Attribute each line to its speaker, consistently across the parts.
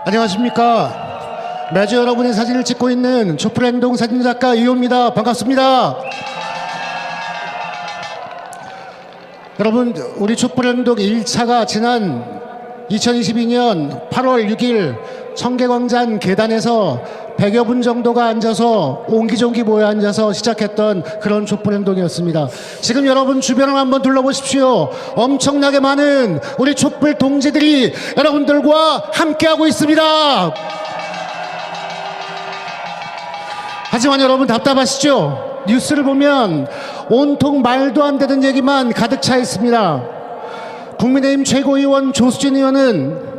Speaker 1: 안녕하십니까. 매주 여러분의 사진을 찍고 있는 촛불행동 사진작가 이호입니다. 반갑습니다. 여러분, 우리 촛불행동 1차가 지난 2022년 8월 6일 청계광장 계단에서 100여 분 정도가 앉아서 옹기종기 모여 앉아서 시작했던 그런 촛불행동이었습니다. 지금 여러분 주변을 한번 둘러보십시오. 엄청나게 많은 우리 촛불 동지들이 여러분들과 함께하고 있습니다. 하지만 여러분 답답하시죠? 뉴스를 보면 온통 말도 안 되는 얘기만 가득 차 있습니다. 국민의힘 최고위원 조수진 의원은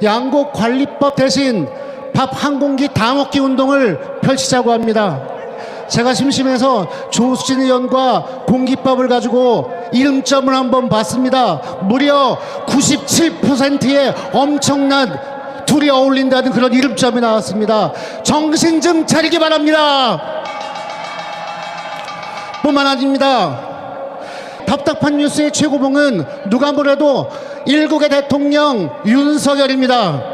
Speaker 1: 양곡관리법 대신 밥 한 공기 다 먹기 운동을 펼치자고 합니다. 제가 심심해서 조수진 의원과 공깃밥을 가지고 이름점을 한번 봤습니다. 무려 97%의 엄청난 둘이 어울린다는 그런 이름점이 나왔습니다. 정신 좀 차리기 바랍니다. 뿐만 아닙니다. 답답한 뉴스의 최고봉은 누가 뭐래도 일국의 대통령 윤석열입니다.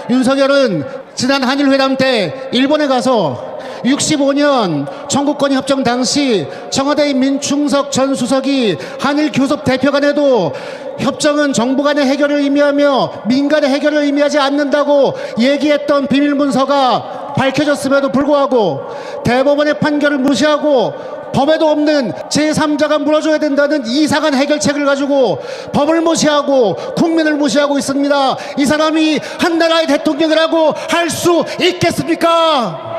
Speaker 1: 윤석열은 지난 한일회담 때 일본에 가서 65년 청구권 협정 당시 청와대의 민충석 전 수석이 한일 교섭 대표간에도 협정은 정부 간의 해결을 의미하며 민간의 해결을 의미하지 않는다고 얘기했던 비밀문서가 밝혀졌음에도 불구하고 대법원의 판결을 무시하고 법에도 없는 제3자가 물어줘야 된다는 이상한 해결책을 가지고 법을 무시하고 국민을 무시하고 있습니다. 이 사람이 한 나라의 대통령이라고 할 수 있겠습니까?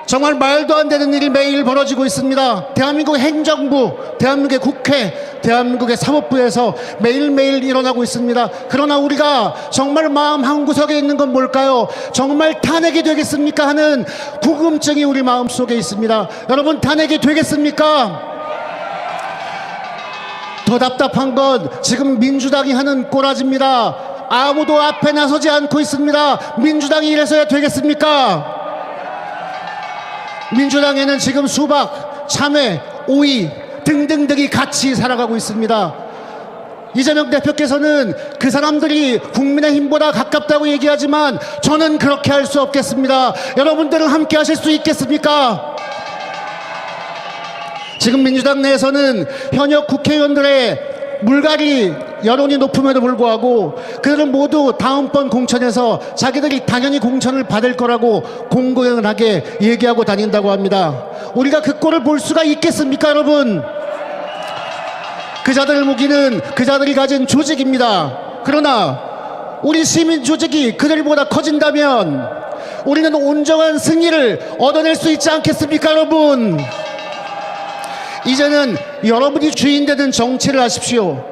Speaker 1: 정말 말도 안 되는 일이 매일 벌어지고 있습니다. 대한민국 행정부, 대한민국의 국회, 대한민국의 사법부에서 매일매일 일어나고 있습니다. 그러나 우리가 정말 마음 한구석에 있는 건 뭘까요? 정말 탄핵이 되겠습니까? 하는 궁금증이 우리 마음속에 있습니다. 여러분, 탄핵이 되겠습니까? 더 답답한 건 지금 민주당이 하는 꼬라지입니다. 아무도 앞에 나서지 않고 있습니다. 민주당이 이래서야 되겠습니까? 민주당에는 지금 수박, 참외, 오이 등등등이 같이 살아가고 있습니다. 이재명 대표께서는 그 사람들이 국민의힘보다 가깝다고 얘기하지만 저는 그렇게 할 수 없겠습니다. 여러분들은 함께 하실 수 있겠습니까? 지금 민주당 내에서는 현역 국회의원들의 물갈이 여론이 높음에도 불구하고 그들은 모두 다음번 공천에서 자기들이 당연히 공천을 받을 거라고 공공연하게 얘기하고 다닌다고 합니다. 우리가 그 꼴을 볼 수가 있겠습니까, 여러분? 그자들을 무기는 그자들이 가진 조직입니다. 그러나 우리 시민 조직이 그들보다 커진다면 우리는 온전한 승리를 얻어낼 수 있지 않겠습니까, 여러분? 이제는 여러분이 주인 되는 정치를 하십시오.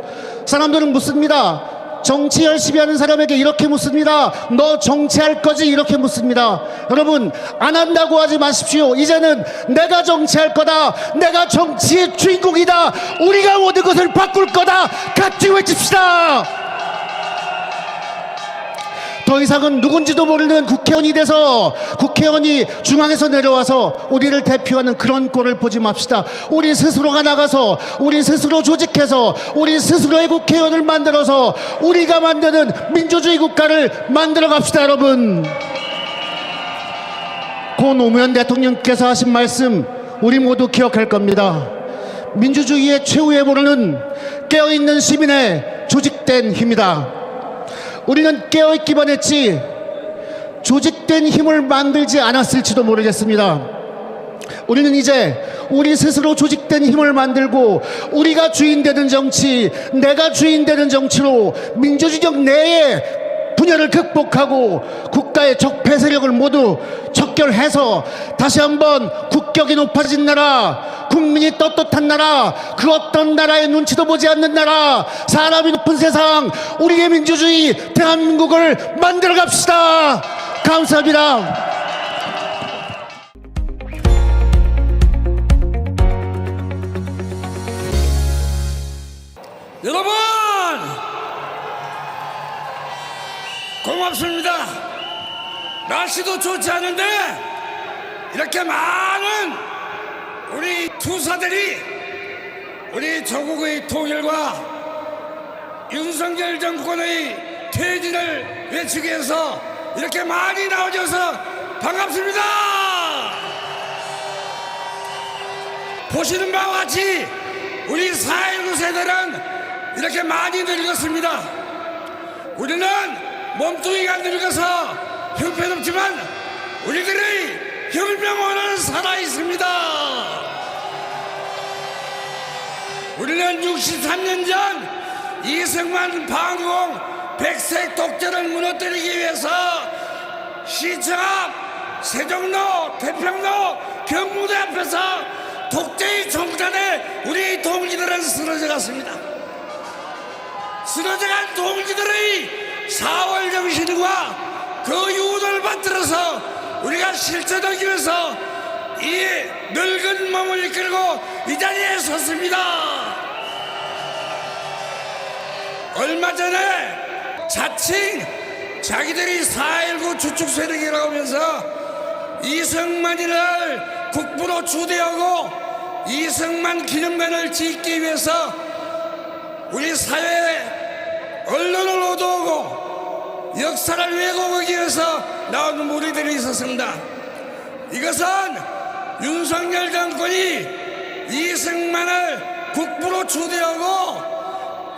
Speaker 1: 사람들은 묻습니다. 정치 열심히 하는 사람에게 이렇게 묻습니다. 너 정치할 거지? 이렇게 묻습니다. 여러분, 안 한다고 하지 마십시오. 이제는 내가 정치할 거다. 내가 정치의 주인공이다. 우리가 모든 것을 바꿀 거다. 같이 외칩시다. 더 이상은 누군지도 모르는 국회의원이 돼서 국회의원이 중앙에서 내려와서 우리를 대표하는 그런 꼴을 보지 맙시다. 우리 스스로가 나가서 우리 스스로 조직해서 우리 스스로의 국회의원을 만들어서 우리가 만드는 민주주의 국가를 만들어 갑시다, 여러분. 고 노무현 대통령께서 하신 말씀 우리 모두 기억할 겁니다. 민주주의의 최후의 보루는 깨어있는 시민의 조직된 힘이다. 우리는 깨어있기만 했지 조직된 힘을 만들지 않았을지도 모르겠습니다. 우리는 이제 우리 스스로 조직된 힘을 만들고 우리가 주인 되는 정치, 내가 주인 되는 정치로 민주주의적 내의 분열을 극복하고 국가의 적폐 세력을 모두 척결해서 다시 한번 국격이 높아진 나라, 국민이 떳떳한 나라, 그 어떤 나라의 눈치도 보지 않는 나라, 사람이 높은 세상, 우리의 민주주의 대한민국을 만들어 갑시다. 감사합니다.
Speaker 2: 여러분 고맙습니다. 날씨도 좋지 않은데 이렇게 많은 우리 투사들이 우리 조국의 통일과 윤석열 정권의 퇴진을 외치기 위해서 이렇게 많이 나와줘서 반갑습니다. 보시는 바와 같이 우리 4.19 세대는 이렇게 많이 늙었습니다. 우리는 몸뚱이가 늙어서 형편없지만 우리들의 혁명원은 살아있습니다. 우리는 63년 전 이승만 방공 백색 독재를 무너뜨리기 위해서 시청 앞, 세종로, 태평로, 경무대 앞에서 독재의 총단에 우리 동지들은 쓰러져 갔습니다. 쓰러져간 동지들의 4월 정신과 그 유언을 받들어서 우리가 실천하기 위해서 이 늙은 몸을 이끌고 이 자리에 섰습니다. 얼마 전에 자칭 자기들이 4.19 주축 세력이라고 하면서 이승만이를 국부로 추대하고 이승만 기념관을 짓기 위해서 우리 사회에 언론을 오도하고 역사를 왜곡하기 위해서 나온 무리들이 있었습니다. 이것은 윤석열 정권이 이승만을 국부로 추대하고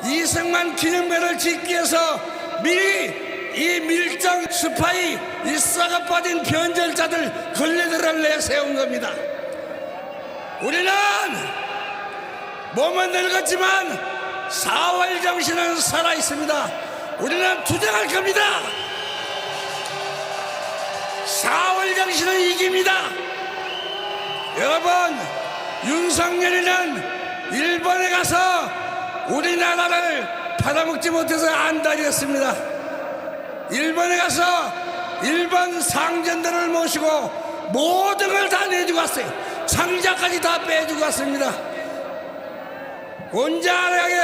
Speaker 2: 이승만 기념관을 짓기 위해서 미리 이 밀정 스파이 이 싹아 빠진 변절자들 걸레들을 내세운 겁니다. 우리는 몸은 늙었지만 4월 정신은 살아있습니다. 우리는 투쟁할 겁니다. 4월 정신은 이깁니다. 여러분, 윤석열이는 일본에 가서 우리나라를 팔아먹지 못해서 안달이었습니다. 일본에 가서 일본 상전들을 모시고 모든 걸 다 내주고 왔어요. 창자까지 다 빼주고 왔습니다. 온전하게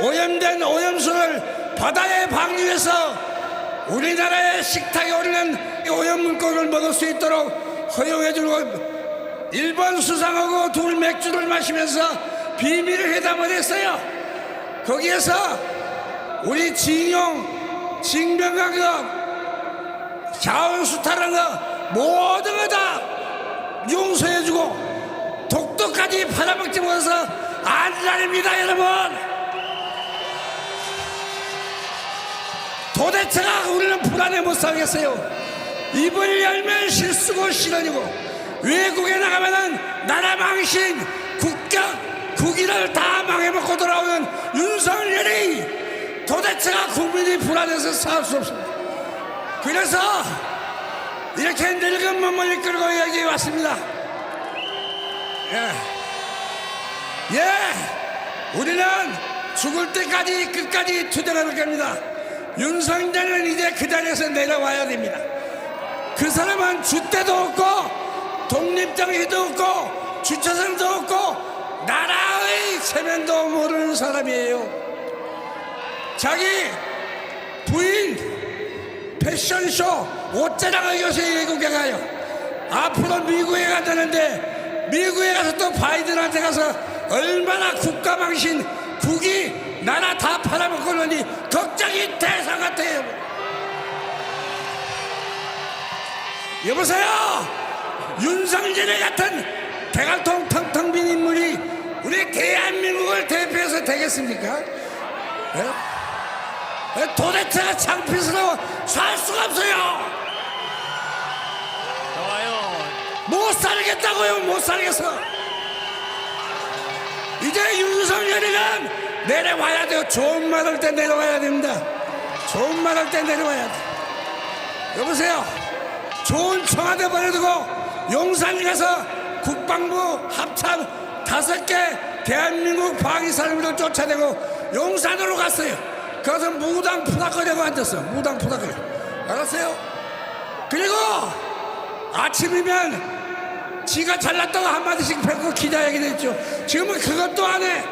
Speaker 2: 오염된 오염수를 바다에 방류해서 우리나라의 식탁에 오르는 오염물고기를 먹을 수 있도록 허용해주고 일본 수상하고 둘 맥주를 마시면서 비밀 회담을 했어요. 거기에서 우리 징용, 징병강급, 자원수탈한 거 모든 거 다 용서해주고 독도까지 팔아먹지 못해서 안달입니다. 여러분, 도대체가 우리는 불안해 못 살겠어요. 입을 열면 실수고 실언이고 외국에 나가면은 나라 망신, 국기를 다 망해먹고 돌아오는 윤석열이 도대체가 국민이 불안해서 살 수 없습니다. 그래서 이렇게 늙은 몸을 이끌고 여기 왔습니다. 우리는 죽을 때까지 끝까지 투쟁할 겁니다. 윤석열은 이제 그 자리에서 내려와야 됩니다. 그 사람은 줏대도 없고 독립정신도 없고 주체성도 없고 나라의 체면도 모르는 사람이에요. 자기 부인 패션쇼 옷자랑을 요새 외국에 가요. 앞으로 미국에 간다는데 미국에 가서 또 바이든한테 가서 얼마나 국가망신 국이 나라 다 팔아먹고 있는지 걱정이 대상 같아요. 여보세요, 윤석열 같은 대갈통 텅텅 빈 인물이 우리 대한민국을 대표해서 되겠습니까? 도대체가 창피스러워 살 수가 없어요.
Speaker 3: 좋아요.
Speaker 2: 못 살겠다고요. 못 살겠어. 이제 윤석열이는 내려와야 돼요. 좋은 말 할 때 내려와야 됩니다. 좋은 말 할 때 내려와야 돼. 여보세요, 좋은 청와대 보내두고 용산 가서 국방부 합참 5개 대한민국 방위 사람들 쫓아내고 용산으로 갔어요. 거기서 무당 푸닥거리고 앉았어. 무당 푸닥거리. 알았어요? 그리고 아침이면 지가 잘났다고 한마디씩 뱉고 기자회견 했죠. 지금은 그것도 안 해.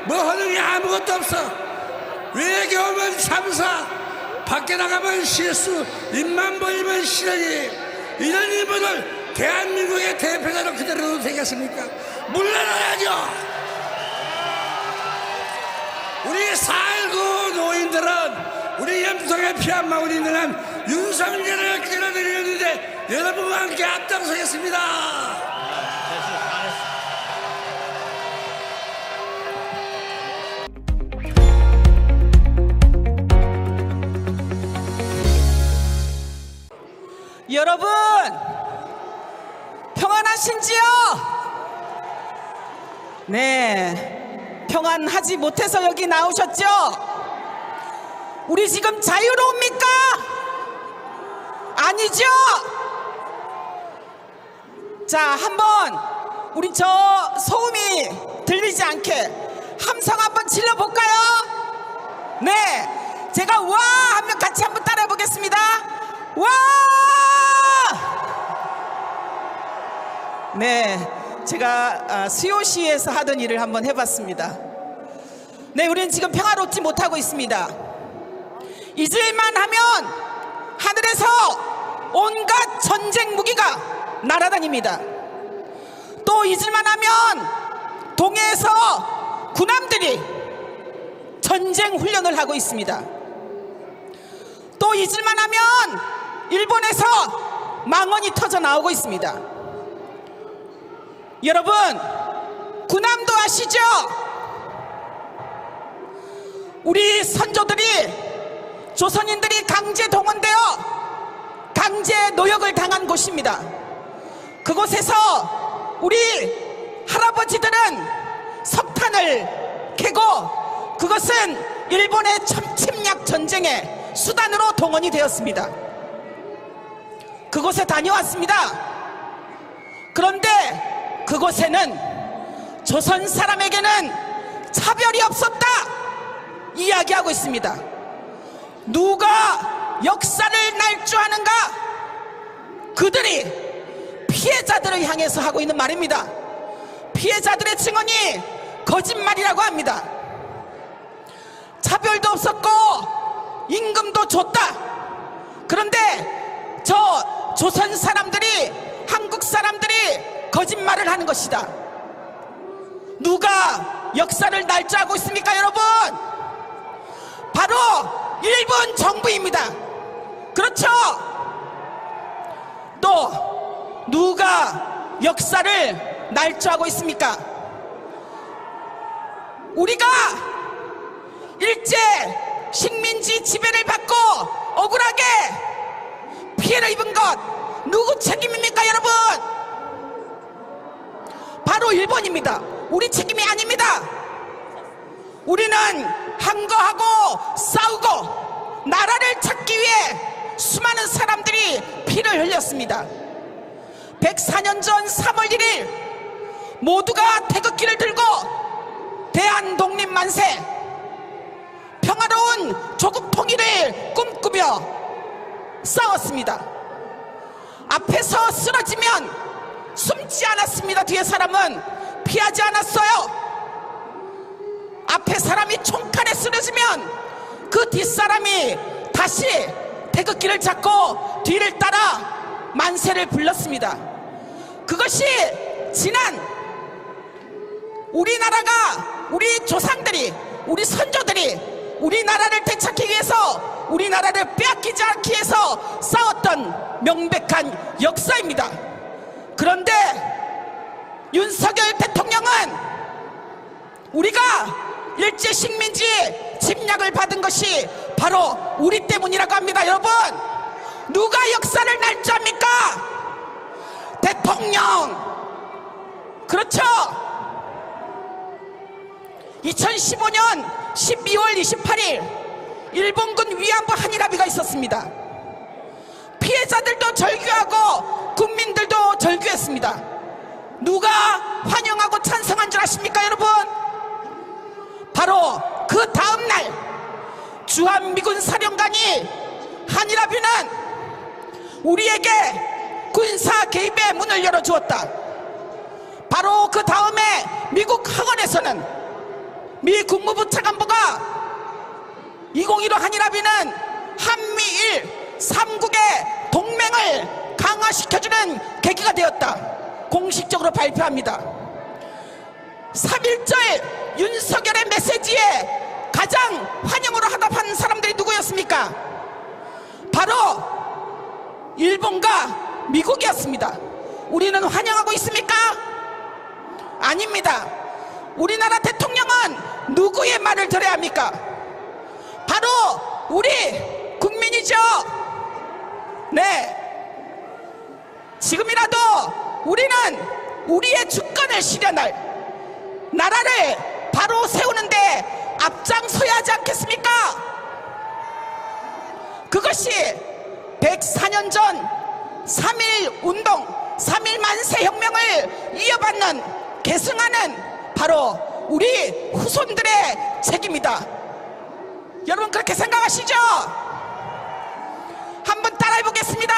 Speaker 2: 뭐 하는 게 아무것도 없어. 외교하면 참사, 밖에 나가면 실수, 입만 벌리면 실언이. 이런 인물을 대한민국의 대표자로 그대로 둬도 되겠습니까? 물러나야죠. 우리 4.19 우리 노인들은 우리 염통의 피한 마을인들은 윤석열을 끌어들이는데 여러분과 함께 앞장서겠습니다.
Speaker 3: 여러분, 평안하신지요? 네, 평안하지 못해서 여기 나오셨죠? 우리 지금 자유로웁니까? 아니죠? 자, 한번 우리 저 소음이 들리지 않게 함성 한번 질러볼까요? 네, 제가 와 하면 같이 한번 따라해 보겠습니다. 와! 네, 제가 수요시에서 하던 일을 한번 해봤습니다. 네, 우리는 지금 평화롭지 못하고 있습니다. 잊을만 하면 하늘에서 온갖 전쟁 무기가 날아다닙니다. 또 잊을만 하면 동해에서 군함들이 전쟁 훈련을 하고 있습니다. 또 잊을만 하면 일본에서 망언이 터져 나오고 있습니다. 여러분, 군함도 아시죠? 우리 선조들이 조선인들이 강제 동원되어 강제 노역을 당한 곳입니다. 그곳에서 우리 할아버지들은 석탄을 캐고 그것은 일본의 침략 전쟁의 수단으로 동원이 되었습니다. 그곳에 다녀왔습니다. 그런데 그곳에는 조선 사람에게는 차별이 없었다 이야기하고 있습니다. 누가 역사를 날조하는가? 그들이 피해자들을 향해서 하고 있는 말입니다. 피해자들의 증언이 거짓말이라고 합니다. 차별도 없었고 임금도 줬다. 그런데 저 조선 사람들이, 한국 사람들이 거짓말을 하는 것이다. 누가 역사를 날조하고 있습니까, 여러분? 바로 일본 정부입니다. 그렇죠? 또 누가 역사를 날조하고 있습니까? 우리가 일제 식민지 지배를 받고 억울하게 피해를 입은 것 누구 책임입니까, 여러분? 바로 일본입니다. 우리 책임이 아닙니다. 우리는 항거하고 싸우고 나라를 찾기 위해 수많은 사람들이 피를 흘렸습니다. 104년 전 3월 1일 모두가 태극기를 들고 대한독립 만세, 평화로운 조국 통일을 꿈꾸며 싸웠습니다. 앞에서 쓰러지면 숨지 않았습니다. 뒤에 사람은 피하지 않았어요. 앞에 사람이 총칼에 쓰러지면 그 뒷사람이 다시 태극기를 잡고 뒤를 따라 만세를 불렀습니다. 그것이 지난 우리나라가, 우리 조상들이, 우리 선조들이 우리나라를 되찾기 위해서, 우리나라를 빼앗기지 않기 위해서 싸웠던 명백한 역사입니다. 그런데 윤석열 대통령은 우리가 일제 식민지 침략을 받은 것이 바로 우리 때문이라고 합니다. 여러분, 누가 역사를 날조합니까? 대통령. 그렇죠? 2015년 12월 28일 일본군 위안부 한일합의가 있었습니다. 피해자들도 절규하고 국민들도 절규했습니다. 누가 환영하고 찬성한 줄 아십니까, 여러분? 바로 그 다음날 주한미군 사령관이 한일합의는 우리에게 군사 개입의 문을 열어주었다. 바로 그 다음에 미국 하원에서는 미 국무부 차관보가 2015 한일합의는 한미일 3국의 동맹을 강화시켜주는 계기가 되었다. 공식적으로 발표합니다. 3.1절 윤석열의 메시지에 가장 환영으로 하답한 사람들이 누구였습니까? 바로 일본과 미국이었습니다. 우리는 환영하고 있습니까? 아닙니다. 우리나라 대통령은 누구의 말을 들어야 합니까? 바로 우리 국민이죠. 네, 지금이라도 우리는 우리의 주권을 실현할 나라를 바로 세우는데 앞장서야 하지 않겠습니까? 그것이 104년 전 3.1 운동, 3.1 만세 혁명을 이어받는 계승하는 바로 우리 후손들의 책임이다. 여러분 그렇게 생각하시죠? 한번 따라해 보겠습니다.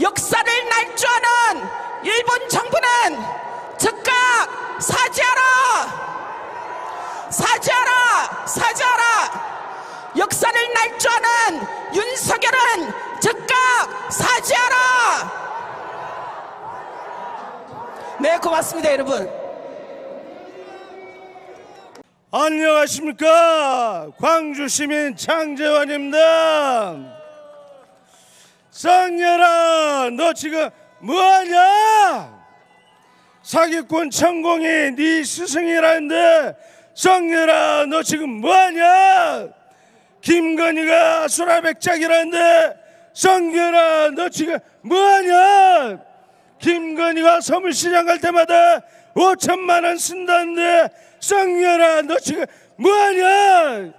Speaker 3: 역사를 날조하는 일본 정부는 즉각 사죄하라! 사죄하라! 사죄하라! 역사를 날조하는 윤석열은 즉각 사죄하라! 네, 고맙습니다, 여러분.
Speaker 4: 안녕하십니까, 광주시민 장재환입니다. 쌍열아, 너 지금 뭐하냐? 사기꾼 천공이 네 스승이라는데 쌍열아, 너 지금 뭐하냐? 김건희가 수라백작이라는데 쌍열아, 너 지금 뭐하냐? 김건희가 서울시장 갈 때마다 5천만 원 쓴다는데 쌍열아, 너 지금 뭐하냐?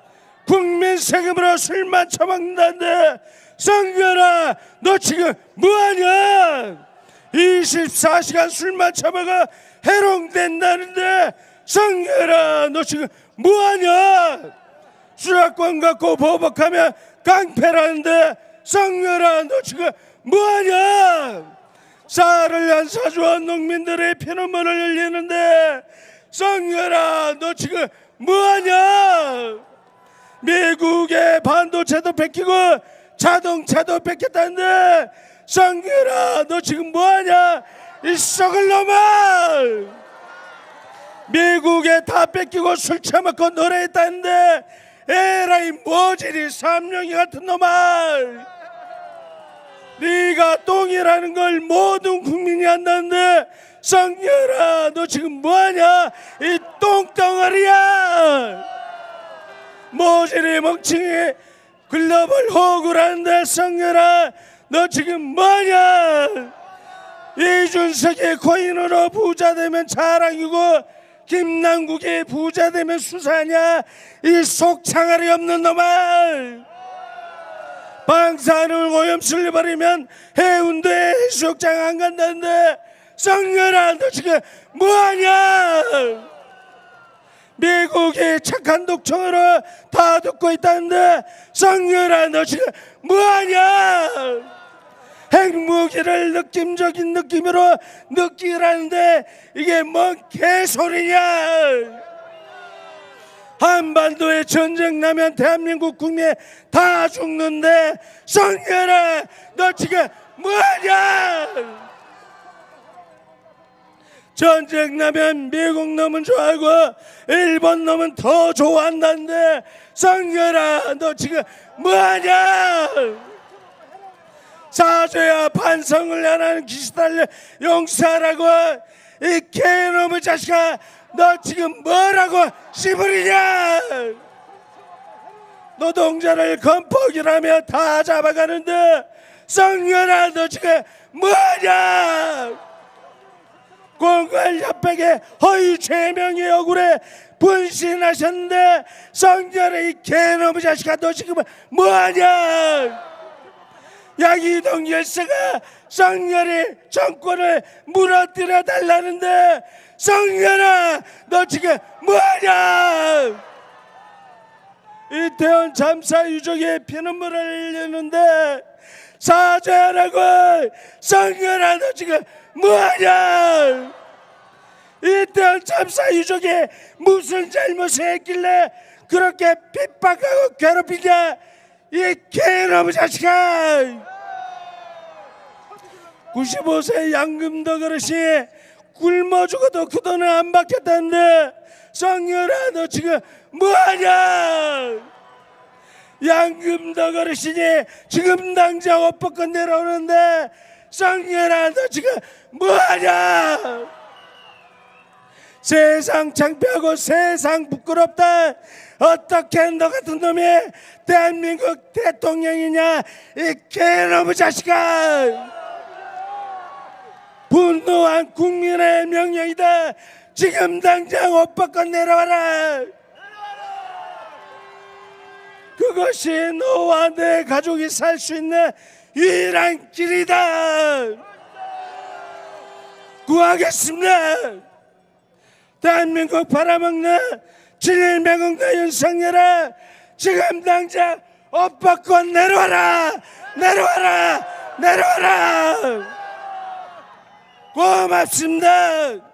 Speaker 4: 국민 세금으로 술만 처먹는다는데 쌍열아, 너 지금 뭐하냐? 24시간 술만 처먹어 해롱된다는데 쌍열아, 너 지금 뭐하냐? 수락권 갖고 보복하면 깡패라는데 쌍열아, 너 지금 뭐하냐? 쌀을 안 사주온 농민들의 피눈물을 흘리는데 쌍열아, 너 지금 뭐하냐? 미국의 반도체도 뺏기고 자동차도 뺏겼다는데 쌍열아, 너 지금 뭐하냐? 이 썩을 놈아! 미국에 다 뺏기고 술 처먹고 노래했다는데 에라이 모질이 삼룡이 같은 놈아! 네가 똥이라는 걸 모든 국민이 안다는데 쌍열아, 너 지금 뭐하냐? 이 똥덩어리야! 모질이 멍청이 글로벌 호구라는데 쌍열아, 너 지금 뭐하냐? 이준석이 코인으로 부자 되면 자랑이고 김남국이 부자 되면 수사냐? 이 속창알이 없는 놈아! 방사능 오염수를 버리면 해운대 해수욕장 안 간다는데 쌍열아, 너 지금 뭐하냐? 미국이 착한 독촉으로 다 듣고 있다는데 쌍열아, 너 지금 뭐하냐? 핵무기를 느낌적인 느낌으로 느끼라는데 이게 뭔 개소리냐? 한반도에 전쟁 나면 대한민국 국민 다 죽는데 쌍열아, 너 지금 뭐하냐? 전쟁 나면 미국 놈은 좋아하고 일본 놈은 더 좋아한다는데 쌍열아, 너 지금 뭐하냐? 사죄야 반성을 안 하는 기시달려 용서하라고. 이 개놈의 자식아, 너 지금 뭐라고 씨부리냐? 노동자를 건폭이라며 다 잡아가는데 쌍열아, 너 지금 뭐하냐? 공갈협백에 허위 죄명이 억울해 분신하셨는데 쌍열아, 이 개놈의 자식아, 너 지금 뭐하냐? 양이동 열사가 쌍열이 정권을 무너뜨려 달라는데 쌍열아, 너 지금 뭐하냐? 이태원 참사 유족의 피눈물을 흘리는데 사죄하라고. 쌍열아, 너 지금 뭐하냐? 이태원 참사 유족이 무슨 잘못을 했길래 그렇게 핍박하고 괴롭히냐? 이 개놈의 자식아! 95세 양금도 그릇이 굶어 죽어도 그 돈을 안 받겠다는데 쌍열아, 너 지금 뭐하냐? 양금덕 어르신이 지금 당장 옷 벗고 내려오는데 쌍년아 너 지금 뭐하냐? 세상 창피하고 세상 부끄럽다. 어떻게 너 같은 놈이 대한민국 대통령이냐 이 개놈의 자식아. 분노한 국민의 명령이다. 지금 당장 옷 벗고 내려와라. 그것이 너와 내 가족이 살 수 있는 유일한 길이다. 구하겠습니다. 대한민국 팔아먹는 진일명은과 윤석열아 지금 당장 옷 벗고 내려와라. 내려와라. 내려와라. 고맙습니다.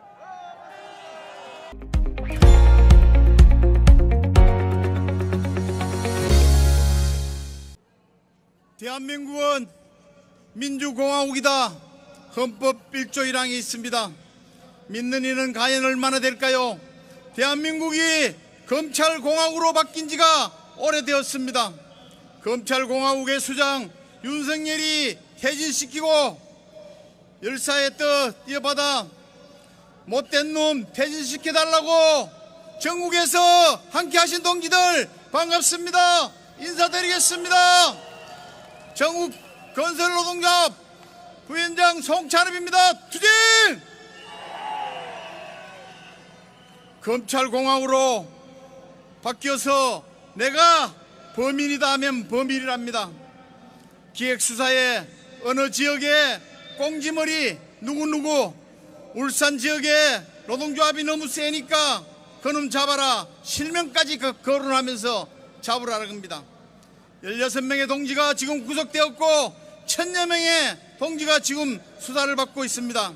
Speaker 5: 대한민국은 민주공화국이다. 헌법 1조 1항이 있습니다. 믿는 이는 과연 얼마나 될까요? 대한민국이 검찰공화국으로 바뀐 지가 오래되었습니다. 검찰공화국의 수장 윤석열이 퇴진시키고 열사의 뜻 이어받아 못된 놈 퇴진시켜달라고 전국에서 함께하신 동지들 반갑습니다. 인사드리겠습니다. 전국 건설노동조합 부위원장 송찬엽입니다. 투쟁! 검찰공화국으로 바뀌어서 내가 범인이다 하면 범인이랍니다. 기획수사에 어느 지역에 꽁지머리 누구누구 울산 지역에 노동조합이 너무 세니까 그놈 잡아라 실명까지 거론하면서 잡으라는 겁니다. 16명의 동지가 지금 구속되었고 1000여 명의 동지가 지금 수사를 받고 있습니다.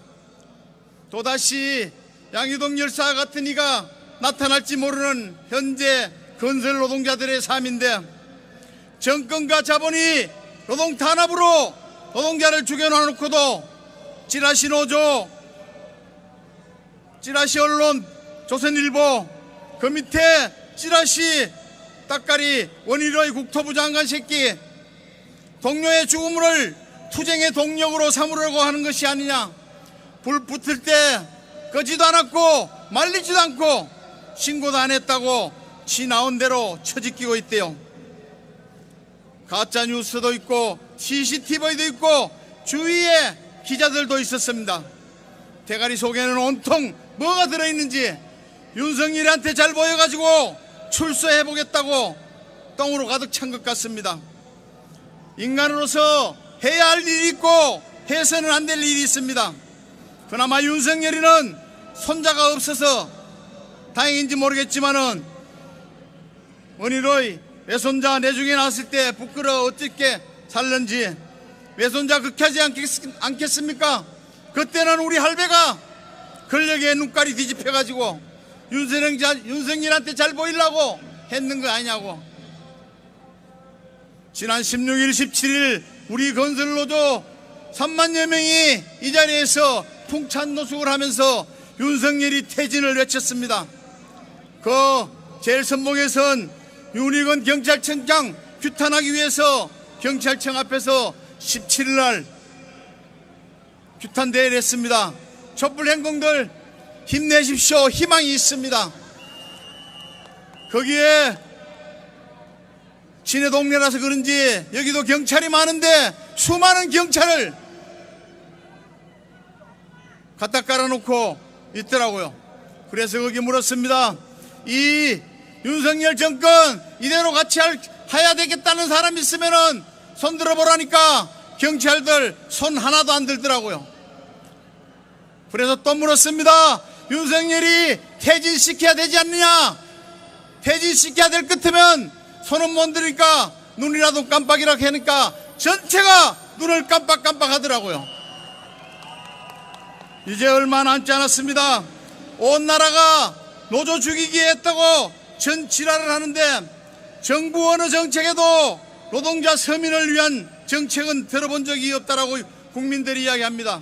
Speaker 5: 또다시 양유동 열사 같은 이가 나타날지 모르는 현재 건설 노동자들의 삶인데 정권과 자본이 노동 탄압으로 노동자를 죽여놓고도 찌라시 노조, 찌라시 언론, 조선일보 그 밑에 찌라시 따까리 원희로의 국토부 장관 새끼 동료의 죽음을 투쟁의 동력으로 삼으려고 하는 것이 아니냐. 불 붙을 때 끄지도 않았고 말리지도 않고 신고도 안 했다고 지 나온 대로 처지끼고 있대요. 가짜 뉴스도 있고 CCTV도 있고 주위에 기자들도 있었습니다. 대가리 속에는 온통 뭐가 들어있는지 윤석열한테 잘 보여가지고 출소해보겠다고 똥으로 가득 찬 것 같습니다. 인간으로서 해야 할 일이 있고 해서는 안 될 일이 있습니다. 그나마 윤석열이는 손자가 없어서 다행인지 모르겠지만은 원희로의 외손자 내중에 나왔을 때 부끄러워 어떻게 살는지 외손자 극하지 않겠습니까? 그때는 우리 할배가 권력에 눈깔이 뒤집혀가지고 윤석열한테 잘 보이려고 했는 거 아니냐고. 지난 16일 17일 우리 건설노조 3만여 명이 이 자리에서 풍찬 노숙을 하면서 윤석열이 퇴진을 외쳤습니다. 그 제일 선봉에선 윤희건 경찰청장 규탄하기 위해서 경찰청 앞에서 17일 날 규탄대회를 했습니다. 촛불 행동들 힘내십시오. 희망이 있습니다. 거기에 지네 동네라서 그런지 여기도 경찰이 많은데 수많은 경찰을 갖다 깔아놓고 있더라고요. 그래서 거기 물었습니다. 이 윤석열 정권 이대로 같이 해야 되겠다는 사람 있으면은 손 들어보라니까 경찰들 손 하나도 안 들더라고요. 그래서 또 물었습니다. 윤석열이 퇴진시켜야 되지 않느냐? 퇴진시켜야 될 것 같으면 손은 못 들으니까 눈이라도 깜빡이라고 하니까 전체가 눈을 깜빡깜빡 하더라고요. 이제 얼마 남지 않았습니다. 온 나라가 노조 죽이기 했다고 전 지랄을 하는데 정부 어느 정책에도 노동자 서민을 위한 정책은 들어본 적이 없다라고 국민들이 이야기합니다.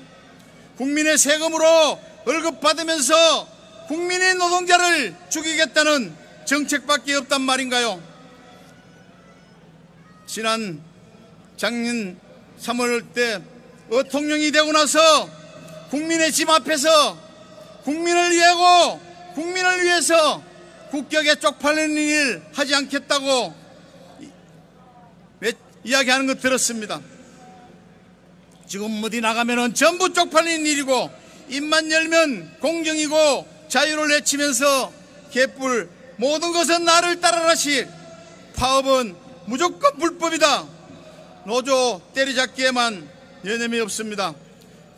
Speaker 5: 국민의 세금으로 월급 받으면서 국민의 노동자를 죽이겠다는 정책밖에 없단 말인가요? 지난 작년 3월 때 대통령이 되고 나서 국민의 집 앞에서 국민을 위하고 국민을 위해서 국격에 쪽팔리는 일 하지 않겠다고 이야기하는 거 들었습니다. 지금 어디 나가면은 전부 쪽팔리는 일이고 입만 열면 공정이고 자유를 외치면서 개뿔 모든 것은 나를 따라라시 파업은 무조건 불법이다. 노조 때리잡기에만 여념이 없습니다.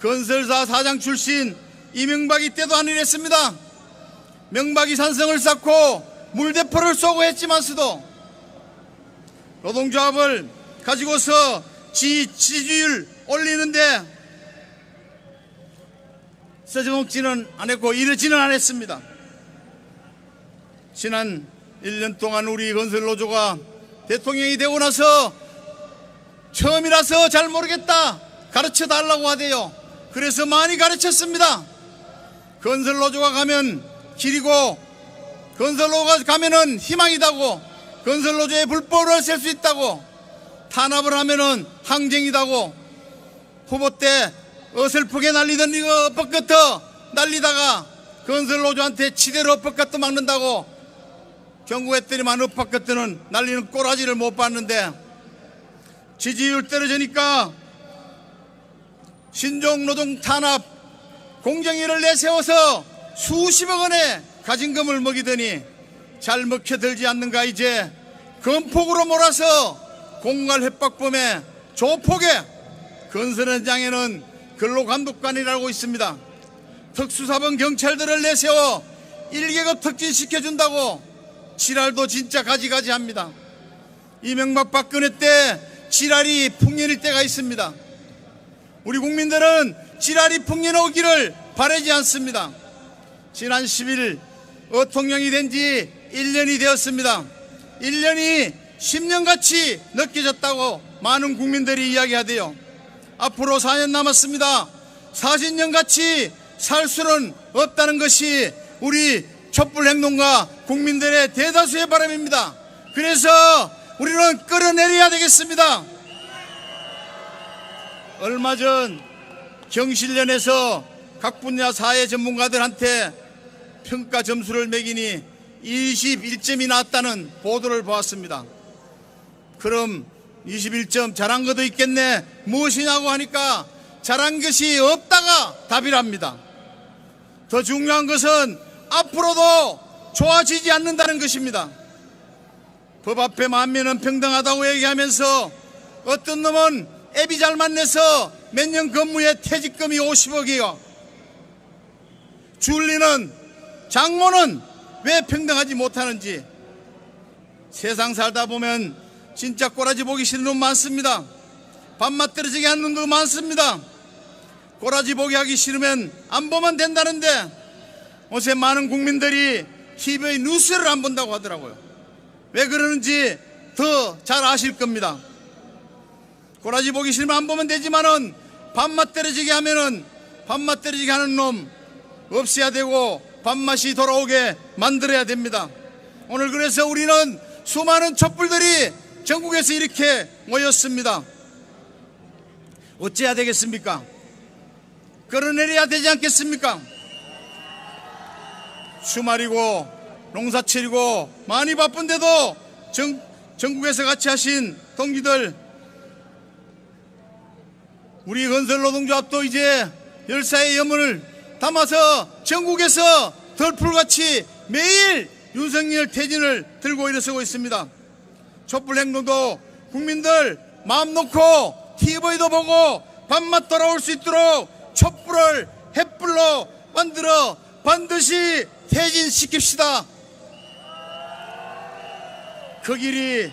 Speaker 5: 건설사 사장 출신 이명박이 때도 안 이랬습니다. 명박이 산성을 쌓고 물대포를 쏘고 했지만서도 노동조합을 가지고서 지지율 올리는데 써먹지는 않았고 이러지는 않았습니다. 지난 1년 동안 우리 건설노조가 대통령이 되고 나서 처음이라서 잘 모르겠다 가르쳐 달라고 하대요. 그래서 많이 가르쳤습니다. 건설노조가 가면 길이고 건설노조가 가면은 희망이다고, 건설노조의 불법을 셀 수 있다고, 탄압을 하면은 항쟁이다고, 후보 때 어설프게 날리던 이거 엇박부터 날리다가 건설노조한테 치대로 엇박부터 막는다고 경고했더니만 엇박부터는 날리는 꼬라지를 못 봤는데 지지율 떨어지니까 신종노동 탄압 공정위를 내세워서 수십억 원의 가진금을 먹이더니 잘 먹혀들지 않는가. 이제 건폭으로 몰아서 공갈 협박범의 조폭에 건설 현장에는 근로감독관이라고 있습니다. 특수사본 경찰들을 내세워 1계급 특진시켜준다고 지랄도 진짜 가지가지 합니다. 이명박 박근혜 때 지랄이 풍년일 때가 있습니다. 우리 국민들은 지랄이 풍년 오기를 바라지 않습니다. 지난 10일 대통령이 된 지 1년이 되었습니다. 1년이 10년같이 느껴졌다고 많은 국민들이 이야기하대요. 앞으로 4년 남았습니다. 40년같이 살 수는 없다는 것이 우리 촛불행동가 국민들의 대다수의 바람입니다. 그래서 우리는 끌어내려야 되겠습니다. 얼마 전 경실련에서 각 분야 사회 전문가들한테 평가 점수를 매기니 21점이 나왔다는 보도를 보았습니다. 그럼 21점 잘한 것도 있겠네, 무엇이냐고 하니까 잘한 것이 없다가 답이랍니다. 더 중요한 것은 앞으로도 좋아지지 않는다는 것입니다. 법 앞에 만민은 평등하다고 얘기하면서 어떤 놈은 애비 잘만 내서 몇 년 근무에 퇴직금이 50억이요. 줄리는 장모는 왜 평등하지 못하는지. 세상 살다 보면 진짜 꼬라지 보기 싫은 놈 많습니다. 밥맛 떨어지게 하는 놈도 많습니다. 꼬라지 보기 하기 싫으면 안 보면 된다는데 요새 많은 국민들이 TV의 뉴스를 안 본다고 하더라고요. 왜 그러는지 더 잘 아실 겁니다. 꼬라지 보기 싫으면 안 보면 되지만은 밥맛 떨어지게 하면은 밥맛 떨어지게 하는 놈 없애야 되고 밥맛이 돌아오게 만들어야 됩니다. 오늘 그래서 우리는 수많은 촛불들이 전국에서 이렇게 모였습니다. 어째야 되겠습니까? 끌어내려야 되지 않겠습니까? 주말이고 농사철이고 많이 바쁜데도 전국에서 같이 하신 동지들, 우리 건설노동조합도 이제 열사의 염원을 담아서 전국에서 덜풀같이 매일 윤석열 퇴진을 들고 일어서고 있습니다. 촛불행동도 국민들 마음 놓고 TV도 보고 밥맛 돌아올 수 있도록 촛불을 횃불로 만들어 반드시 퇴진시킵시다. 그 길이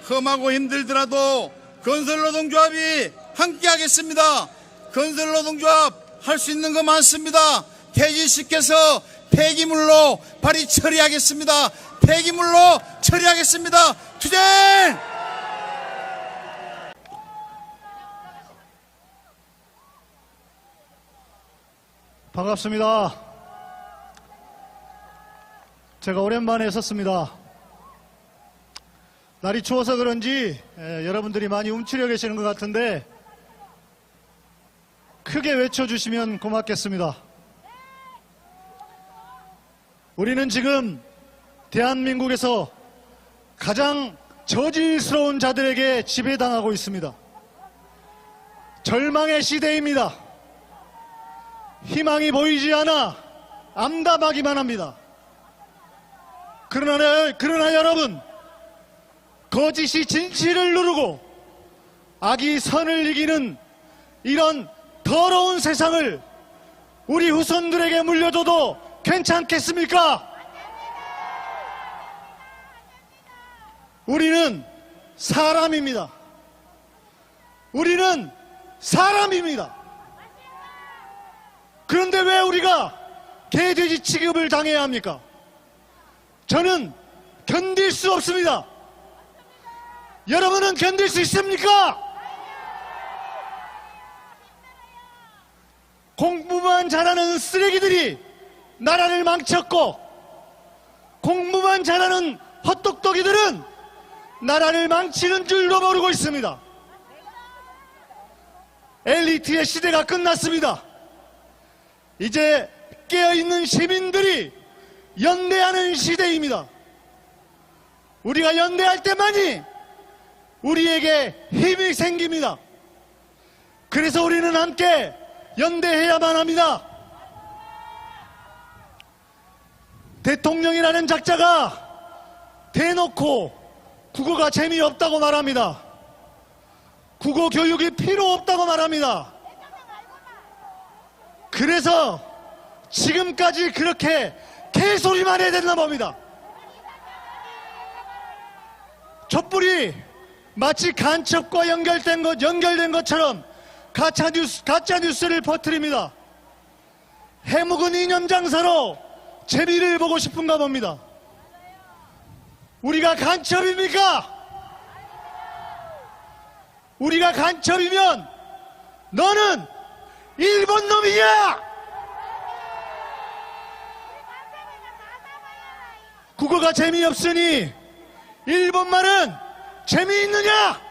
Speaker 5: 험하고 힘들더라도 건설노동조합이 함께 하겠습니다. 건설노동조합 할 수 있는 거 많습니다. 퇴진시켜서 폐기물로 발의 처리하겠습니다. 폐기물로 처리하겠습니다. 투쟁!
Speaker 6: 반갑습니다. 제가 오랜만에 섰습니다. 날이 추워서 그런지 여러분들이 많이 움츠려 계시는 것 같은데 크게 외쳐주시면 고맙겠습니다. 우리는 지금 대한민국에서 가장 저질스러운 자들에게 지배당하고 있습니다. 절망의 시대입니다. 희망이 보이지 않아 암담하기만 합니다. 그러나 여러분, 거짓이 진실을 누르고 악이 선을 이기는 이런 더러운 세상을 우리 후손들에게 물려줘도 괜찮겠습니까? 우리는 사람입니다. 우리는 사람입니다. 그런데 왜 우리가 개돼지 취급을 당해야 합니까? 저는 견딜 수 없습니다. 여러분은 견딜 수 있습니까? 공부만 잘하는 쓰레기들이 나라를 망쳤고, 공부만 잘하는 헛똑똑이들은 나라를 망치는 줄도 모르고 있습니다. 엘리트의 시대가 끝났습니다. 이제 깨어있는 시민들이 연대하는 시대입니다. 우리가 연대할 때만이 우리에게 힘이 생깁니다. 그래서 우리는 함께 연대해야만 합니다. 대통령이라는 작자가 대놓고 국어가 재미없다고 말합니다. 국어 교육이 필요 없다고 말합니다. 그래서 지금까지 그렇게 개소리만 해야 됐나 봅니다. 촛불이 마치 간첩과 연결된 것처럼 가짜 뉴스를 퍼뜨립니다. 해묵은 이념 장사로 재미를 보고 싶은가 봅니다. 우리가 간첩입니까? 우리가 간첩이면 너는 일본 놈이야! 국어가 재미없으니 일본말은 재미있느냐?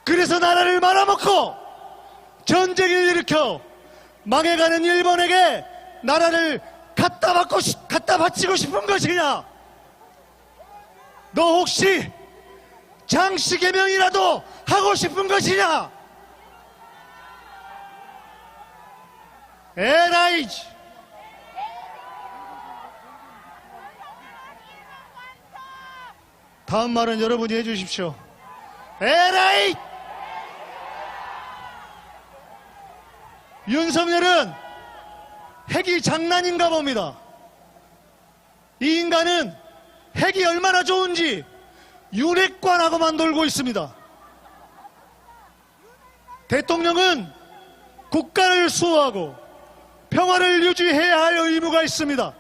Speaker 6: 그래서 나라를 말아먹고 전쟁을 일으켜 망해가는 일본에게 나라를 갖다 바치고 싶은 것이냐? 너 혹시 장씨 개명이라도 하고 싶은 것이냐? 에라이! 다음 말은 여러분이 해주십시오. 에라이! 윤석열은 핵이 장난인가 봅니다. 이 인간은 핵이 얼마나 좋은지 윤핵관하고만 놀고 있습니다. 대통령은 국가를 수호하고 평화를 유지해야 할 의무가 있습니다.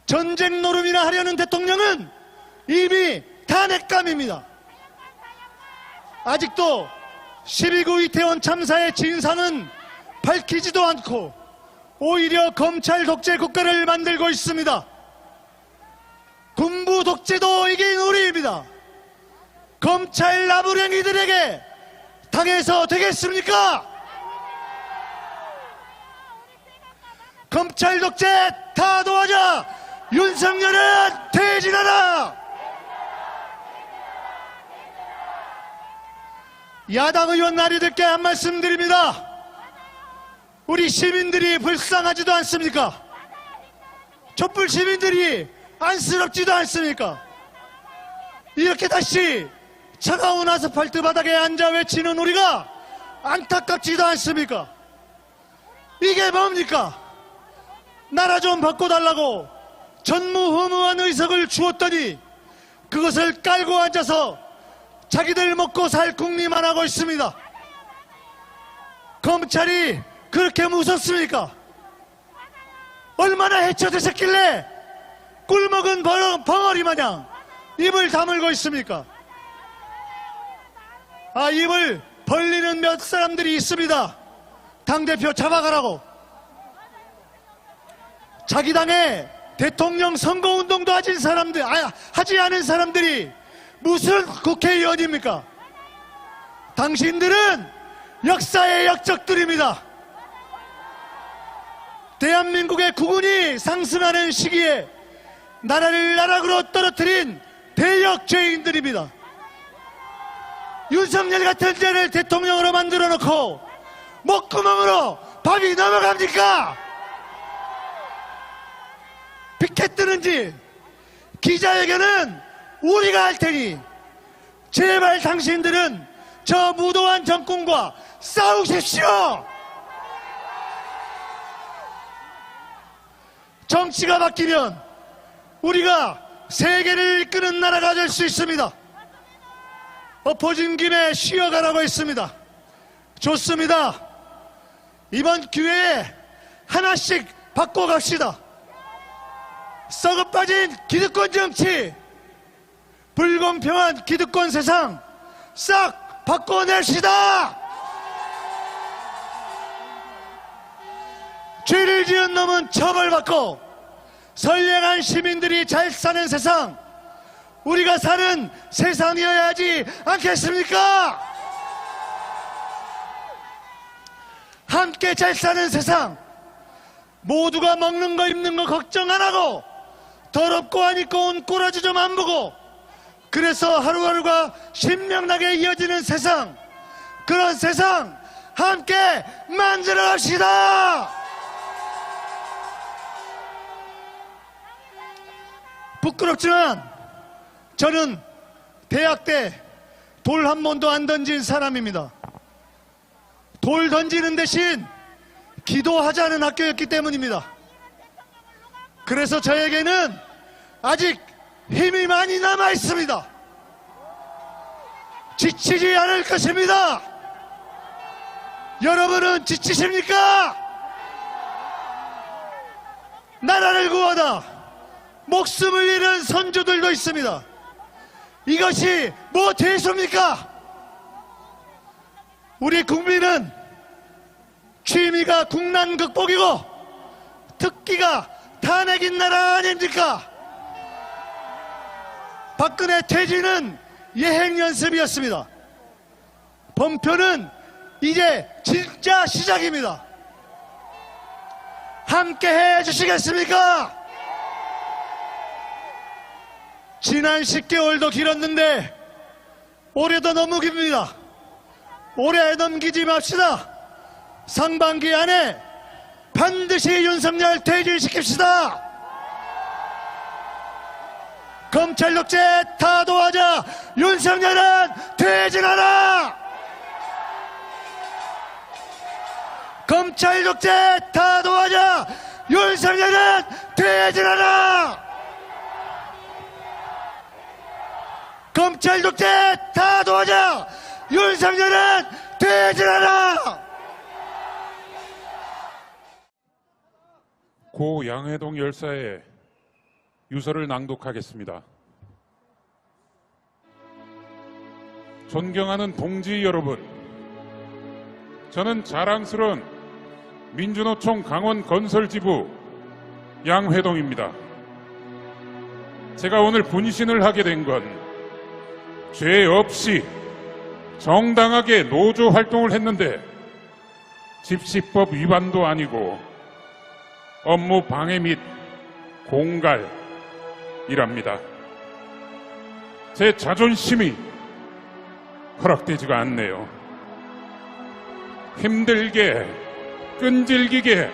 Speaker 6: 전쟁 노름이나 하려는 대통령은 이미 탄핵감입니다. 아직도 12구 이태원 참사의 진상은 밝히지도 않고 오히려 검찰 독재 국가를 만들고 있습니다. 군부 독재도 이게 놀이입니다. 검찰 나부랭이들에게 당해서 되겠습니까? 검찰 독재 다 도와줘! 윤석열은 퇴진하라! 야당 의원 나리들께 한 말씀 드립니다. 우리 시민들이 불쌍하지도 않습니까? 촛불 시민들이 안쓰럽지도 않습니까? 이렇게 다시 차가운 아스팔트 바닥에 앉아 외치는 우리가 안타깝지도 않습니까? 이게 뭡니까? 나라 좀 바꿔달라고 전무후무한 의석을 주었더니 그것을 깔고 앉아서 자기들 먹고 살 궁리만 하고 있습니다. 검찰이 그렇게 무섭습니까? 얼마나 해쳐드셨길래 꿀먹은 벙어리 마냥 입을 다물고 있습니까? 입을 벌리는 몇 사람들이 있습니다. 당대표 잡아가라고. 자기 당의 대통령 선거운동도 하지 않은 사람들이 무슨 국회의원입니까? 당신들은 역사의 역적들입니다. 대한민국의 국운이 상승하는 시기에 나라를 나락으로 떨어뜨린 대역 죄인들입니다. 윤석열 같은 자를 대통령으로 만들어 놓고 목구멍으로 밥이 넘어갑니까? 피켓 뜨는지 기자회견은 우리가 할 테니 제발 당신들은 저 무도한 정권과 싸우십시오. 정치가 바뀌면 우리가 세계를 이끄는 나라가 될 수 있습니다. 엎어진 김에 쉬어가라고 했습니다. 좋습니다. 이번 기회에 하나씩 바꿔갑시다. 썩어빠진 기득권 정치, 불공평한 기득권 세상 싹 바꿔냅시다. 죄를 지은 놈은 처벌받고 선량한 시민들이 잘 사는 세상, 우리가 사는 세상이어야 하지 않겠습니까? 함께 잘 사는 세상, 모두가 먹는 거 입는 거 걱정 안 하고 더럽고 안 입고 온 꼬라지 좀 안 보고 그래서 하루하루가 신명나게 이어지는 세상, 그런 세상 함께 만들어 갑시다. 부끄럽지만 저는 대학 때 돌 한 번도 안 던진 사람입니다. 돌 던지는 대신 기도하자는 학교였기 때문입니다. 그래서 저에게는 아직 힘이 많이 남아 있습니다. 지치지 않을 것입니다. 여러분은 지치십니까? 나라를 구하다 목숨을 잃은 선조들도 있습니다. 이것이 뭐 대수입니까? 우리 국민은 취미가 국난 극복이고 특기가 탄핵인 나라 아닙니까? 박근혜 퇴진은 예행 연습이었습니다. 범표는 이제 진짜 시작입니다. 함께 해주시겠습니까? 지난 10개월도 길었는데 올해도 너무 깁니다. 올해 넘기지 맙시다. 상반기 안에 반드시 윤석열 퇴진시킵시다. 검찰 독재 타도하자. 윤석열은 퇴진하라. 검찰 독재 타도하자. 윤석열은 퇴진하라. 검찰 독재 타도하자. 윤석열은 퇴진하라.
Speaker 7: 고 양회동 열사의 유서를 낭독하겠습니다. 존경하는 동지 여러분, 저는 자랑스러운 민주노총 강원 건설지부 양회동입니다. 제가 오늘 분신을 하게 된 건 죄 없이 정당하게 노조 활동을 했는데 집시법 위반도 아니고 업무 방해 및 공갈이랍니다. 제 자존심이 허락되지가 않네요. 힘들게 끈질기게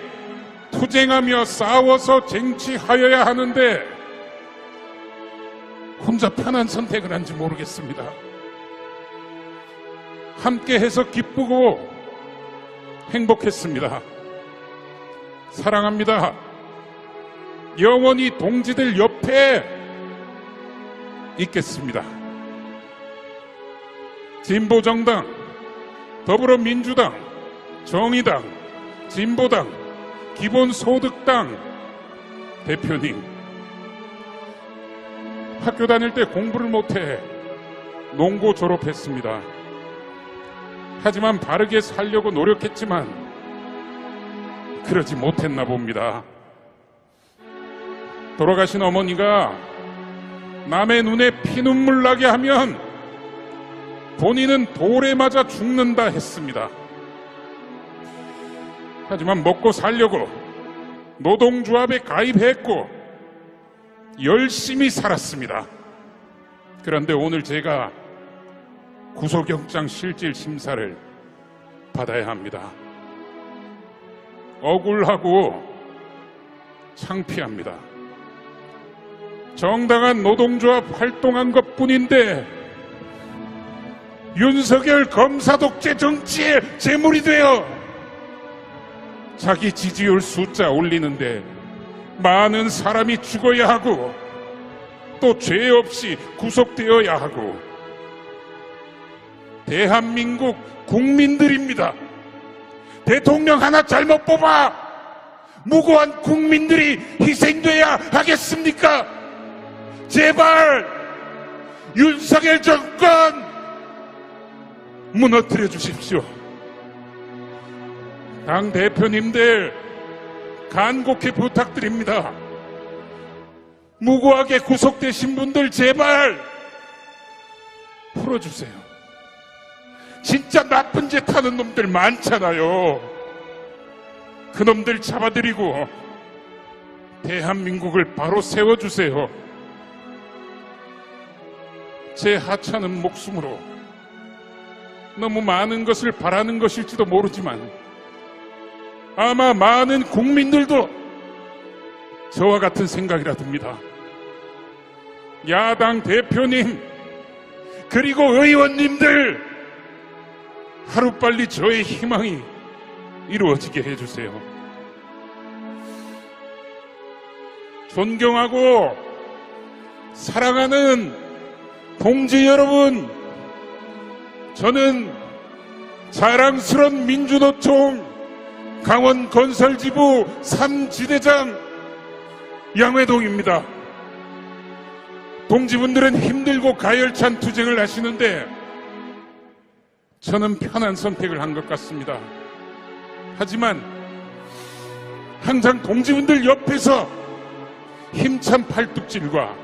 Speaker 7: 투쟁하며 싸워서 쟁취하여야 하는데 혼자 편한 선택을 한지 모르겠습니다. 함께해서 기쁘고 행복했습니다. 사랑합니다. 영원히 동지들 옆에 있겠습니다. 진보정당, 더불어민주당, 정의당, 진보당, 기본소득당 대표님, 학교 다닐 때 공부를 못해 농고 졸업했습니다. 하지만 바르게 살려고 노력했지만 그러지 못했나 봅니다. 돌아가신 어머니가 남의 눈에 피눈물 나게 하면 본인은 돌에 맞아 죽는다 했습니다. 하지만 먹고 살려고 노동조합에 가입했고 열심히 살았습니다. 그런데 오늘 제가 구속영장 실질 심사를 받아야 합니다. 억울하고 창피합니다. 정당한 노동조합 활동한 것뿐인데 윤석열 검사 독재 정치의 제물이 되어 자기 지지율 숫자 올리는데 많은 사람이 죽어야 하고 또 죄 없이 구속되어야 하고 대한민국 국민들입니다. 대통령 하나 잘못 뽑아 무고한 국민들이 희생돼야 하겠습니까? 제발 윤석열 정권 무너뜨려 주십시오. 당 대표님들 간곡히 부탁드립니다. 무고하게 구속되신 분들 제발 풀어주세요. 진짜 나쁜 짓 하는 놈들 많잖아요. 그 놈들 잡아들이고 대한민국을 바로 세워주세요. 제 하찮은 목숨으로 너무 많은 것을 바라는 것일지도 모르지만 아마 많은 국민들도 저와 같은 생각이라 듭니다. 야당 대표님 그리고 의원님들 하루빨리 저의 희망이 이루어지게 해주세요. 존경하고 사랑하는 동지 여러분, 저는 자랑스런 민주노총 강원건설지부 3지대장 양회동입니다. 동지분들은 힘들고 가열찬 투쟁을 하시는데 저는 편한 선택을 한 것 같습니다. 하지만 항상 동지분들 옆에서 힘찬 팔뚝질과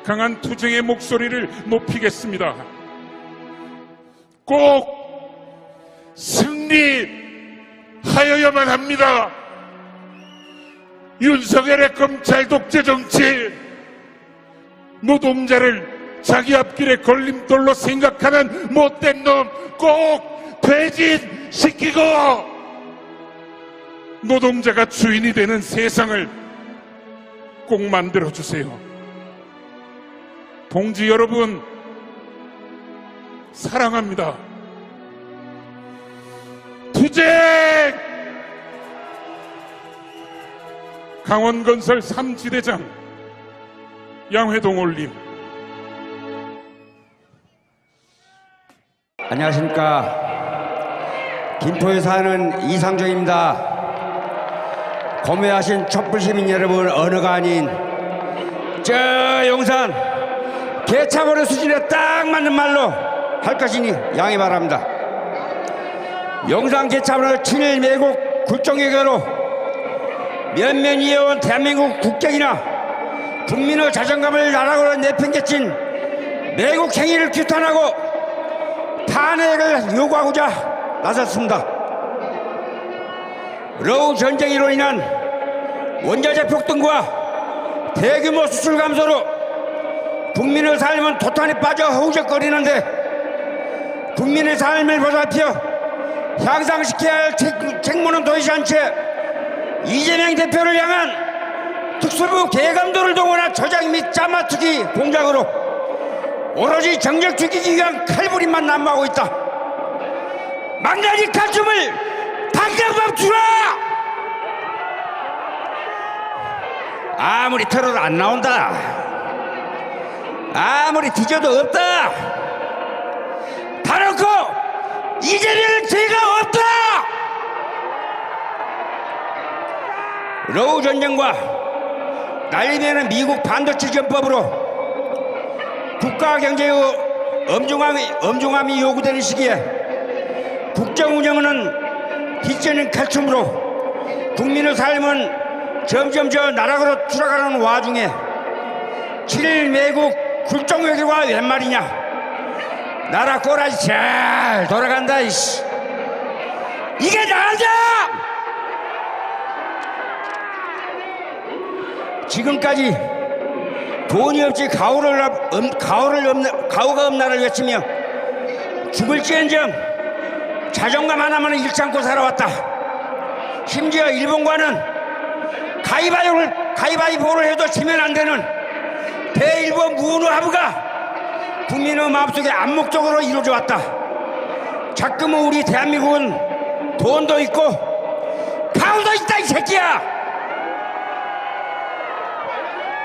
Speaker 7: 강한 투쟁의 목소리를 높이겠습니다. 꼭 승리하여야만 합니다. 윤석열의 검찰 독재 정치, 노동자를 자기 앞길에 걸림돌로 생각하는 못된 놈 꼭 퇴진시키고 노동자가 주인이 되는 세상을 꼭 만들어주세요. 동지 여러분 사랑합니다. 투쟁! 강원건설 3지대장 양회동 올림.
Speaker 8: 안녕하십니까. 김포에 사는 이상정입니다. 고매하신 촛불시민 여러분, 언어가 아닌 저 용산 개차보는 수준에 딱 맞는 말로 할 것이니 양해 바랍니다. 용산 개차보는 친일 매국 굴종외교로 면면 이어온 대한민국 국격이나 국민의 자존감을 나락으로 내팽개친 매국 행위를 규탄하고 탄핵을 요구하고자 나섰습니다. 러우 전쟁으로 인한 원자재 폭등과 대규모 수출 감소로 국민의 삶은 도탄에 빠져 허우적거리는데 국민의 삶을 보살펴 향상시켜야 할 책무는 도의시 않채 이재명 대표를 향한 특수부 개감도를 동원한 조작 및 짜맞추기 공작으로 오로지 정적 죽이기 위한 칼부림만 난무하고 있다. 망나니 칼춤을 당장 멈추라! 아무리 털어도 안 나온다. 아무리 뒤져도 없다. 다놓고 이재명은 죄가 없다. 러우 전쟁과 날리면은 미국 반도체 지원법으로 국가 경제의 엄중함이 요구되는 시기에 국정 운영은 빚지는 칼춤으로 국민의 삶은 점점 저 나락으로 추락하는 와중에 7일 매국 굴종외교가 웬 말이냐. 나라 꼬라지 잘 돌아간다. 이씨. 이게 나라냐. 지금까지 돈이 없지 가오가 없나를 외치며 죽을지언정 자존감 하나만 잃지 않고 살아왔다. 심지어 일본과는 가위바위보를 해도 지면 안 되는 대일본 무노하부가 국민의 마음속에 암묵적으로 이루어져 왔다. 자꾸만 우리 대한민국은 돈도 있고 가오도 있다. 이 새끼야.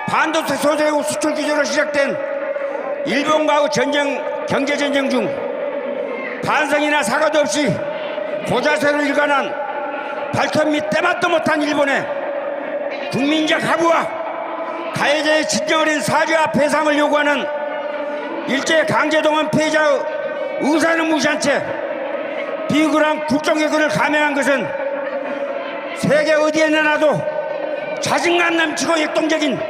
Speaker 8: 반도체 소재국 수출 규제로 시작된 일본과의 경제전쟁 중 반성이나 사과도 없이 고자세로 일관한 발톱 및 때맛도 못한 일본의 국민적 하부와 가해자의 진정 어린 사죄와 배상을 요구하는 일제 강제동원 피해자의 의사는 무시한 채 비굴한 국정개혁을 감행한 것은 세계 어디에 내놔도 자신감 넘치고 역동적인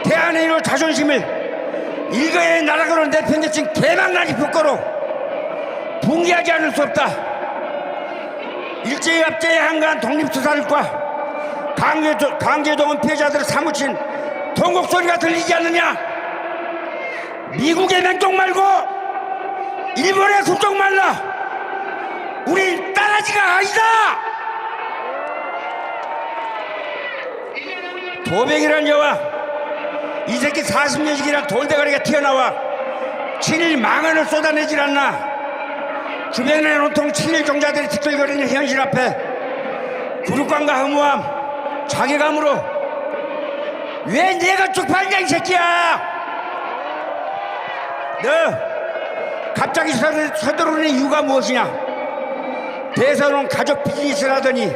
Speaker 8: 대한민국의 자존심을 일거의 나락으로 내팽개친 개망나니 부끄로 붕괴하지 않을 수 없다. 일제의 압제에 한가한 독립투사들과 강제동원 피해자들을 사무친 통곡 소리가 들리지 않느냐. 미국의 맹종 말고 일본의 국종 말라. 우린 따라지가 아니다. 도백이란 여와 이 새끼 40년씩이나 돌대가리가 튀어나와 7일 망언을 쏟아내질 않나. 주변에 온통 7일 종자들이 티끌거리는 현실 앞에 굴욕감과 허무함, 자괴감으로 왜 내가 쪽팔리냐 이 새끼야. 너 갑자기 서두르는 이유가 무엇이냐. 대선은 가족 비즈니스를 하더니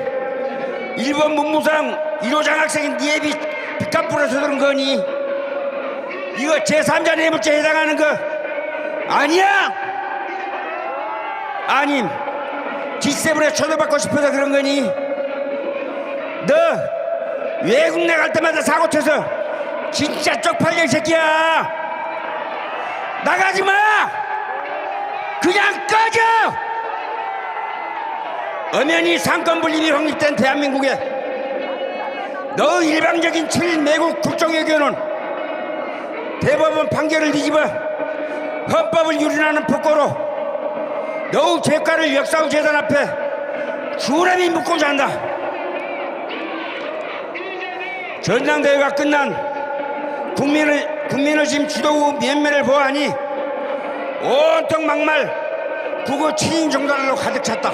Speaker 8: 일본 문무상 1호장 학생이 니에 빚값 불어서 그런 거니. 이거 제3자 뇌물죄에 해당하는 거 아니야? 아님 G7에 초대받고 싶어서 그런 거니? 너 외국 나갈 때마다 사고 쳐서 진짜 쪽팔려 이 새끼야. 나가지 마. 그냥 꺼져. 엄연히 상권 분립이 확립된 대한민국에 너 일방적인 7일 매국 국정외교는 대법원 판결을 뒤집어 헌법을 유린하는 폭거로 더욱 죄가를 역사의 재단 앞에 주람이 묻고자 한다. 전당대회가 끝난 국민의힘 지도 후 면면을 보아하니 온통 막말 국어 취임 정당으로 가득 찼다.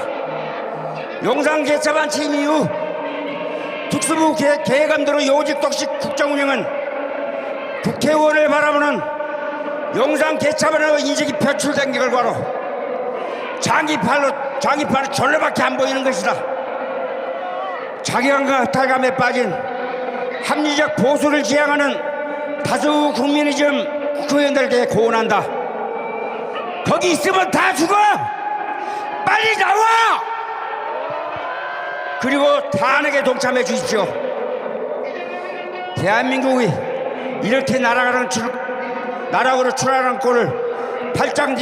Speaker 8: 용산 개차반 취임 이후 특수부 계획감대로 요직 독식 국정운영은 국회의원을 바라보는 용산 개차반의 인식이 표출된 결과로 장기파로 절로밖에 안 보이는 것이다. 자기감과 허탈감에 빠진 합리적 보수를 지향하는 다수 국민의힘 국회의원들에게 고언한다. 거기 있으면 다 죽어. 빨리 나와. 그리고 탄핵에 동참해 주십시오. 대한민국이 이렇게 나락으로 추락하는 꼴을 팔짱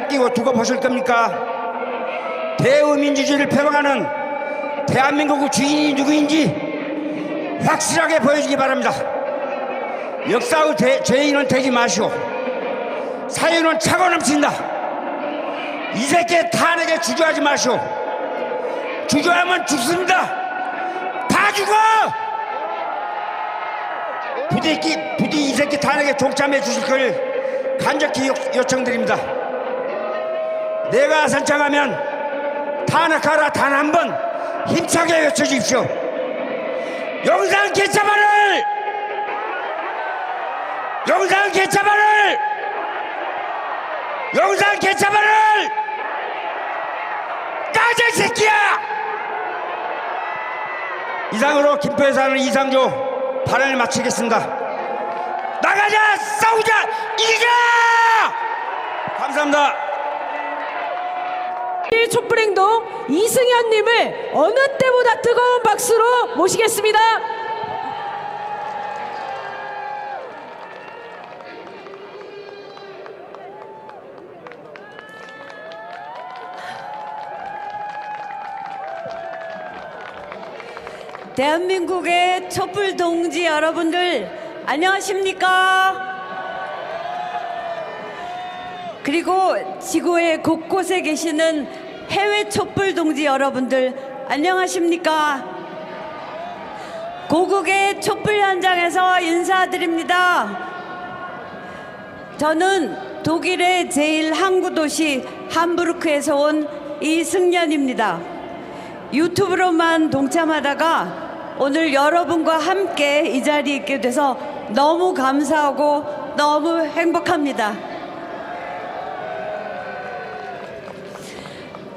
Speaker 8: 끼고 두고 보실 겁니까? 대의민주주의를 표방하는 대한민국의 주인이 누구인지 확실하게 보여주기 바랍니다. 역사의 죄인은 되지 마시오. 사유는 차고 넘친다. 이 새끼 탄핵에 주저하지 마시오. 주저하면 죽습니다. 다 죽어. 부디 이 새끼 탄핵에 동참해 주실 걸 간절히 요청드립니다. 내가 선창하면 탄핵하라 단 한 번 힘차게 외쳐주십시오. 용산 개차반을 까자 이 새끼야. 이상으로 김포에 사는 이상조 발언을 마치겠습니다. 나가자, 싸우자, 이기자. 감사합니다.
Speaker 9: 촛불행동 이승현님을 어느 때보다 뜨거운 박수로 모시겠습니다. 대한민국의 촛불 동지 여러분들 안녕하십니까? 그리고 지구의 곳곳에 계시는 해외 촛불 동지 여러분들 안녕하십니까? 고국의 촛불 현장에서 인사드립니다. 저는 독일의 제일 항구 도시 함부르크에서 온 이승연입니다. 유튜브로만 동참하다가 오늘 여러분과 함께 이 자리에 있게 돼서 너무 감사하고 너무 행복합니다.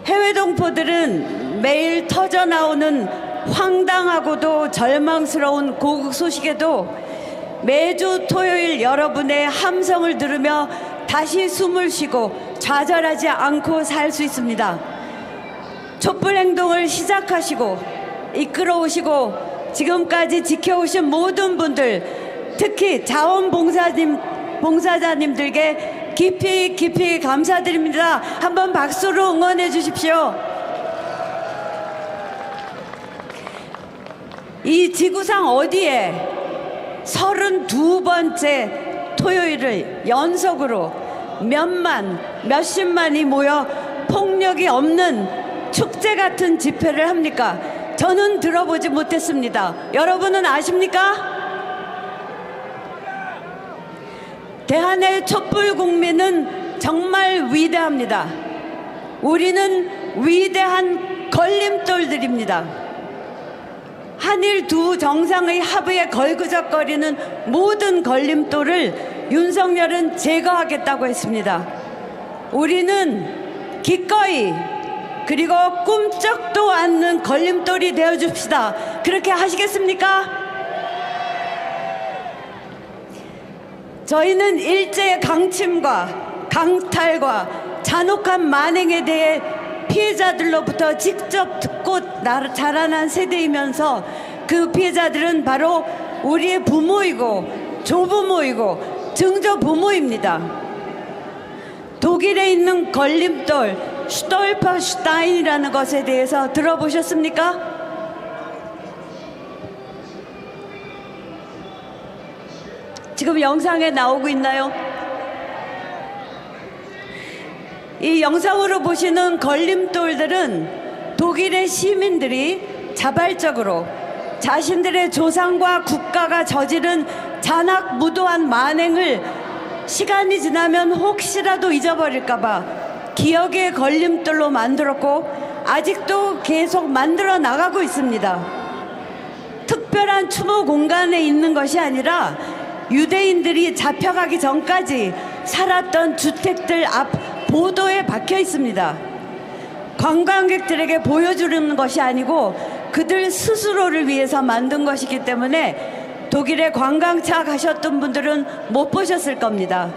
Speaker 9: 해외 동포들은 매일 터져나오는 황당하고도 절망스러운 고국 소식에도 매주 토요일 여러분의 함성을 들으며 다시 숨을 쉬고 좌절하지 않고 살 수 있습니다. 촛불 행동을 시작하시고 이끌어오시고 지금까지 지켜오신 모든 분들, 특히 자원봉사자님들께 깊이 감사드립니다. 한번 박수로 응원해 주십시오. 이 지구상 어디에 32번째 토요일을 연속으로 몇십만이 모여 폭력이 없는 축제 같은 집회를 합니까? 저는 들어보지 못했습니다. 여러분은 아십니까? 대한의 촛불 국민은 정말 위대합니다. 우리는 위대한 걸림돌들입니다. 한일 두 정상의 합의에 걸그적거리는 모든 걸림돌을 윤석열은 제거하겠다고 했습니다. 우리는 기꺼이 그리고 꿈쩍도 않는 걸림돌이 되어줍시다. 그렇게 하시겠습니까? 저희는 일제의 강침과 강탈과 잔혹한 만행에 대해 피해자들로부터 직접 듣고 자라난 세대이면서 그 피해자들은 바로 우리의 부모이고 조부모이고 증조부모입니다. 독일에 있는 걸림돌 슈톨퍼슈타인이라는 것에 대해서 들어보셨습니까? 지금 영상에 나오고 있나요? 이 영상으로 보시는 걸림돌들은 독일의 시민들이 자발적으로 자신들의 조상과 국가가 저지른 잔악무도한 만행을 시간이 지나면 혹시라도 잊어버릴까봐 기억의 걸림돌로 만들었고 아직도 계속 만들어 나가고 있습니다. 특별한 추모 공간에 있는 것이 아니라 유대인들이 잡혀가기 전까지 살았던 주택들 앞 보도에 박혀 있습니다. 관광객들에게 보여주는 것이 아니고 그들 스스로를 위해서 만든 것이기 때문에 독일에 관광차 가셨던 분들은 못 보셨을 겁니다.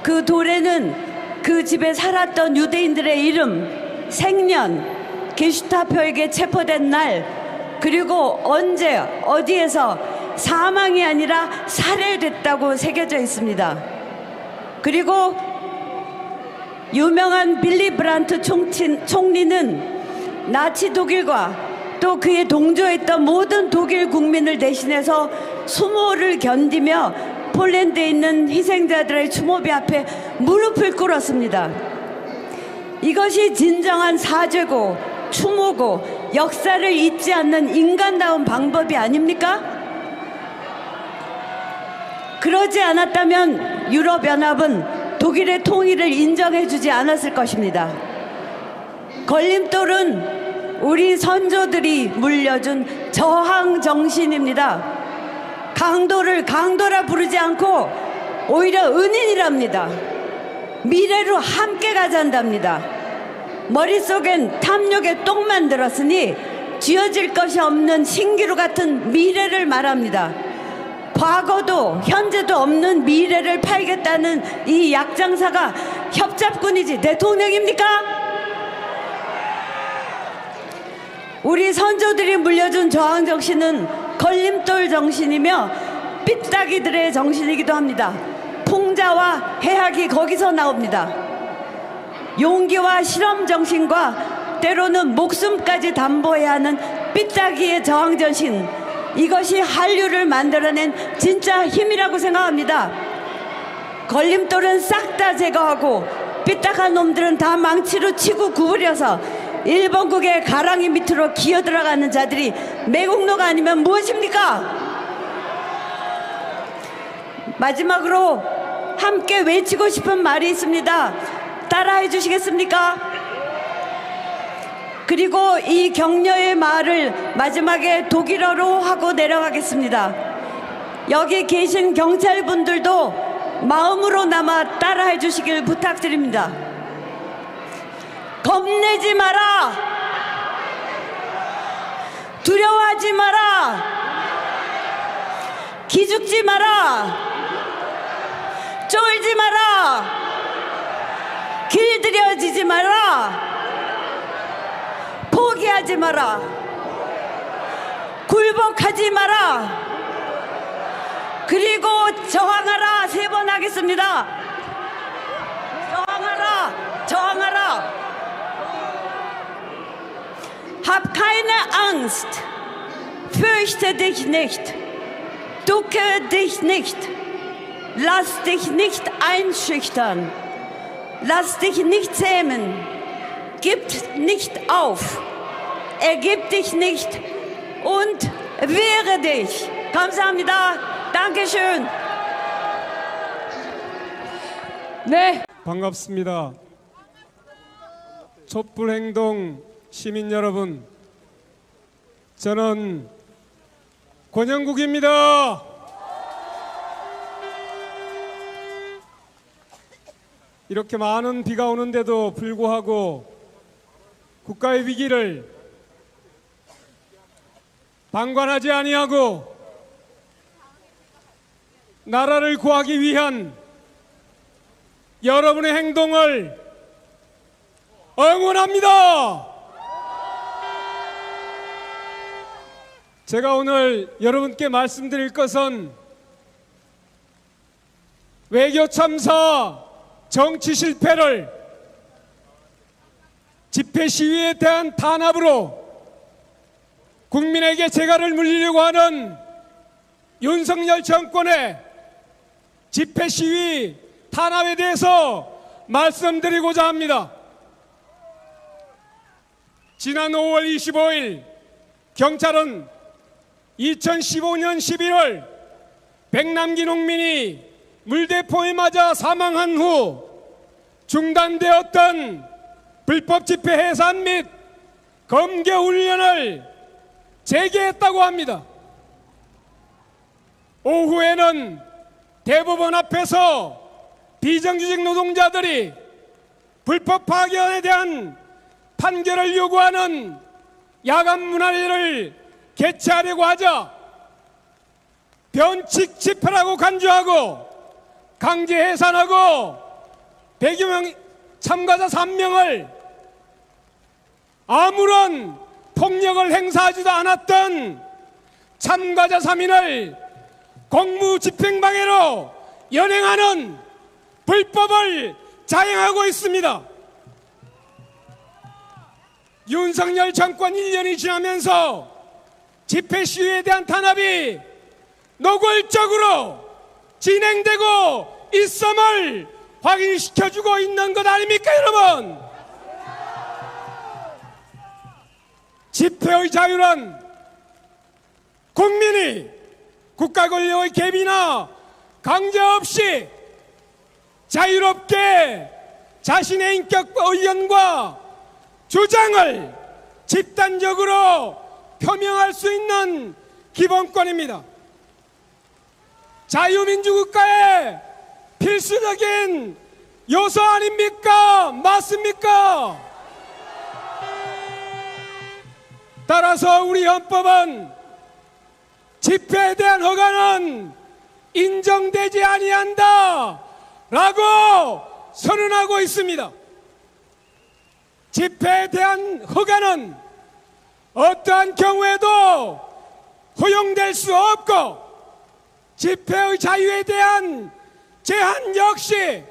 Speaker 9: 그 돌에는 그 집에 살았던 유대인들의 이름, 생년, 게슈타포에게 체포된 날, 그리고 언제 어디에서 사망이 아니라 살해됐다고 새겨져 있습니다. 그리고 유명한 빌리 브란트 총리는 나치 독일과 또 그에 동조했던 모든 독일 국민을 대신해서 수모를 견디며 폴란드에 있는 희생자들의 추모비 앞에 무릎을 꿇었습니다. 이것이 진정한 사죄고 추모고 역사를 잊지 않는 인간다운 방법이 아닙니까? 그러지 않았다면 유럽연합은 독일의 통일을 인정해주지 않았을 것입니다. 걸림돌은 우리 선조들이 물려준 저항 정신입니다. 강도를 강도라 부르지 않고 오히려 은인이랍니다. 미래로 함께 가자답니다. 머릿속엔 탐욕의 똥만 들었으니 쥐어질 것이 없는 신기루 같은 미래를 말합니다. 과거도 현재도 없는 미래를 팔겠다는 이 약장사가 협잡꾼이지 대통령입니까? 우리 선조들이 물려준 저항정신은 걸림돌 정신이며 삐딱이들의 정신이기도 합니다. 풍자와 해악이 거기서 나옵니다. 용기와 실험 정신과 때로는 목숨까지 담보해야 하는 삐딱이의 저항정신, 이것이 한류를 만들어낸 진짜 힘이라고 생각합니다. 걸림돌은 싹 다 제거하고 삐딱한 놈들은 다 망치로 치고 구부려서 일본국의 가랑이 밑으로 기어 들어가는 자들이 매국노가 아니면 무엇입니까? 마지막으로 함께 외치고 싶은 말이 있습니다. 따라해 주시겠습니까? 그리고 이 격려의 말을 마지막에 독일어로 하고 내려가겠습니다. 여기 계신 경찰분들도 마음으로나마 따라해 주시길 부탁드립니다. 겁내지 마라. 두려워하지 마라. 기죽지 마라. 쫄지 마라. 길들여지지 마라. 포기하지 마라. 굴복하지 마라. 그리고 저항하라. 3번 하겠습니다. 저항하라. 저항하라. Hab keine Angst. Fürchte dich nicht. Ducke dich nicht. Lass dich nicht einschüchtern. Lass dich nicht zähmen. Gib nicht auf. Ergib dich nicht und wehre dich. 감사합니다. Dankeschön.
Speaker 8: 네. 반갑습니다. 촛불행동 시민 여러분, 저는 권영국입니다. 이렇게 많은 비가 오는데도 불구하고 국가의 위기를 방관하지 아니하고 나라를 구하기 위한 여러분의 행동을 응원합니다. 제가 오늘 여러분께 말씀드릴 것은 외교 참사 정치 실패를 집회 시위에 대한 탄압으로 국민에게 재갈을 물리려고 하는 윤석열 정권의 집회 시위 탄압에 대해서 말씀드리고자 합니다. 지난 5월 25일 경찰은 2015년 11월 백남기 농민이 물대포에 맞아 사망한 후 중단되었던 불법 집회 해산 및 검겨 훈련을 재개했다고 합니다. 오후에는 대법원 앞에서 비정규직 노동자들이 불법 파견에 대한 판결을 요구하는 야간 문화리를 개최하려고 하자 변칙 집회라고 간주하고 강제 해산하고 100여 명 참가자 3명을 아무런 폭력을 행사하지도 않았던 참가자 3인을 공무집행방해로 연행하는 불법을 자행하고 있습니다. 윤석열 정권 1년이 지나면서 집회 시위에 대한 탄압이 노골적으로 진행되고 있음을 확인시켜주고 있는 것 아닙니까, 여러분? 집회의 자유란 국민이 국가 권력의 개입이나 강제 없이 자유롭게 자신의 인격 의견과 주장을 집단적으로 표명할 수 있는 기본권입니다. 자유민주국가의 필수적인 요소 아닙니까? 맞습니까? 따라서 우리 헌법은 집회에 대한 허가는 인정되지 아니한다 라고 선언하고 있습니다. 집회에 대한 허가는 어떠한 경우에도 허용될 수 없고 집회의 자유에 대한 제한 역시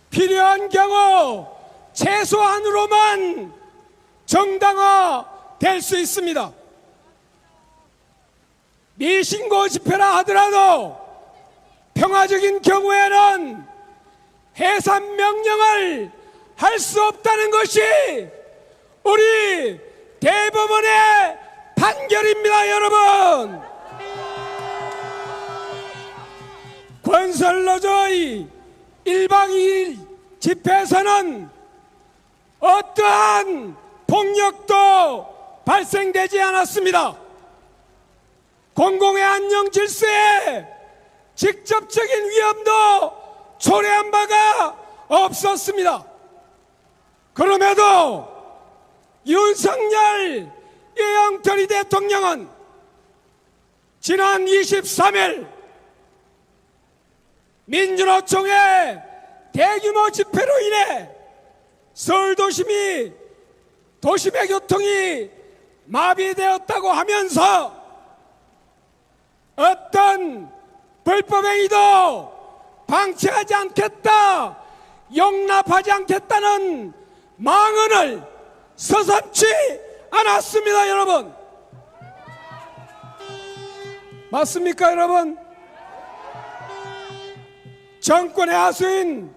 Speaker 8: 필요한 경우 최소한으로만 정당화
Speaker 4: 될 수 있습니다. 미신고 집회라 하더라도 평화적인 경우에는 해산 명령을 할 수 없다는 것이 우리 대법원의 판결입니다, 여러분. 건설노조의 1박 2일 집회에서는 어떠한 폭력도 발생되지 않았습니다. 공공의 안녕 질서에 직접적인 위험도 초래한 바가 없었습니다. 그럼에도 윤석열 예영철이 대통령은 지난 23일 민주노총의 대규모 집회로 인해 서울 도심의 교통이 마비되었다고 하면서 어떤 불법행위도 방치하지 않겠다, 용납하지 않겠다는 망언을 서슴지 않았습니다, 여러분. 맞습니까, 여러분? 정권의 하수인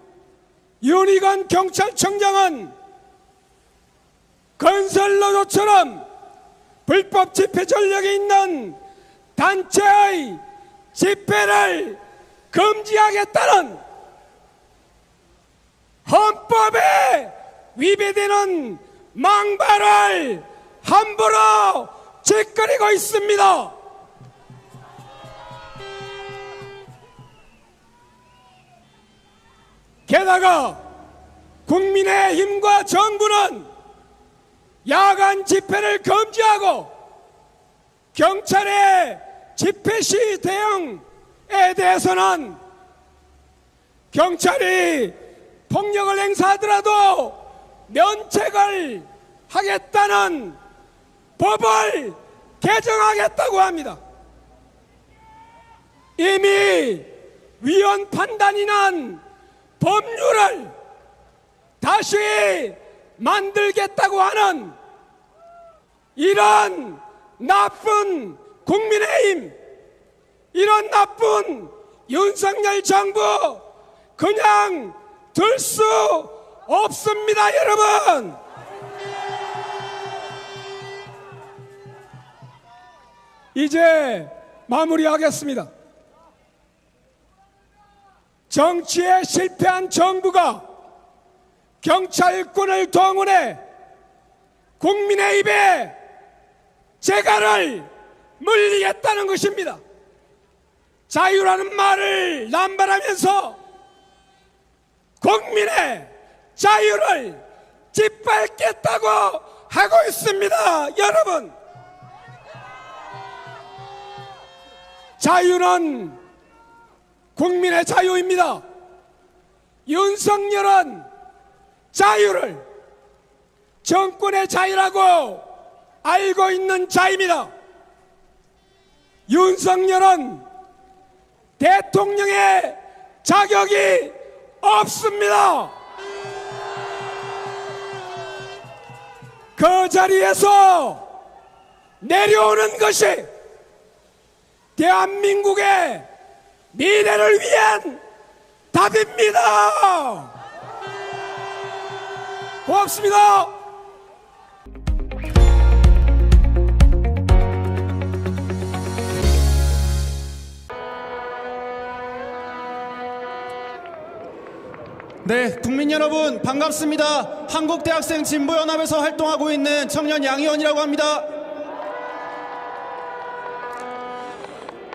Speaker 4: 윤희관 경찰청장은 건설노조처럼 불법 집회 전력이 있는 단체의 집회를 금지하겠다는 헌법에 위배되는 망발을 함부로 짓거리고 있습니다. 게다가 국민의힘과 정부는 야간 집회를 금지하고 경찰의 집회 시 대응에 대해서는 경찰이 폭력을 행사하더라도 면책을 하겠다는 법을 개정하겠다고 합니다. 이미 위헌 판단이 난 법률을 다시 만들겠다고 하는 이런 나쁜 국민의힘, 이런 나쁜 윤석열 정부 그냥 둘 수 없습니다, 여러분. 이제 마무리하겠습니다. 정치에 실패한 정부가 경찰권을 동원해 국민의 입에 재갈을 물리겠다는 것입니다. 자유라는 말을 남발하면서 국민의 자유를 짓밟겠다고 하고 있습니다, 여러분. 자유는 국민의 자유입니다. 윤석열은 자유를 정권의 자유라고 알고 있는 자입니다. 윤석열은 대통령의 자격이 없습니다. 그 자리에서 내려오는 것이 대한민국의 미래를 위한 답입니다. 고맙습니다.
Speaker 1: 네, 국민 여러분 반갑습니다. 한국대학생 진보연합에서 활동하고 있는 청년 양희원이라고 합니다.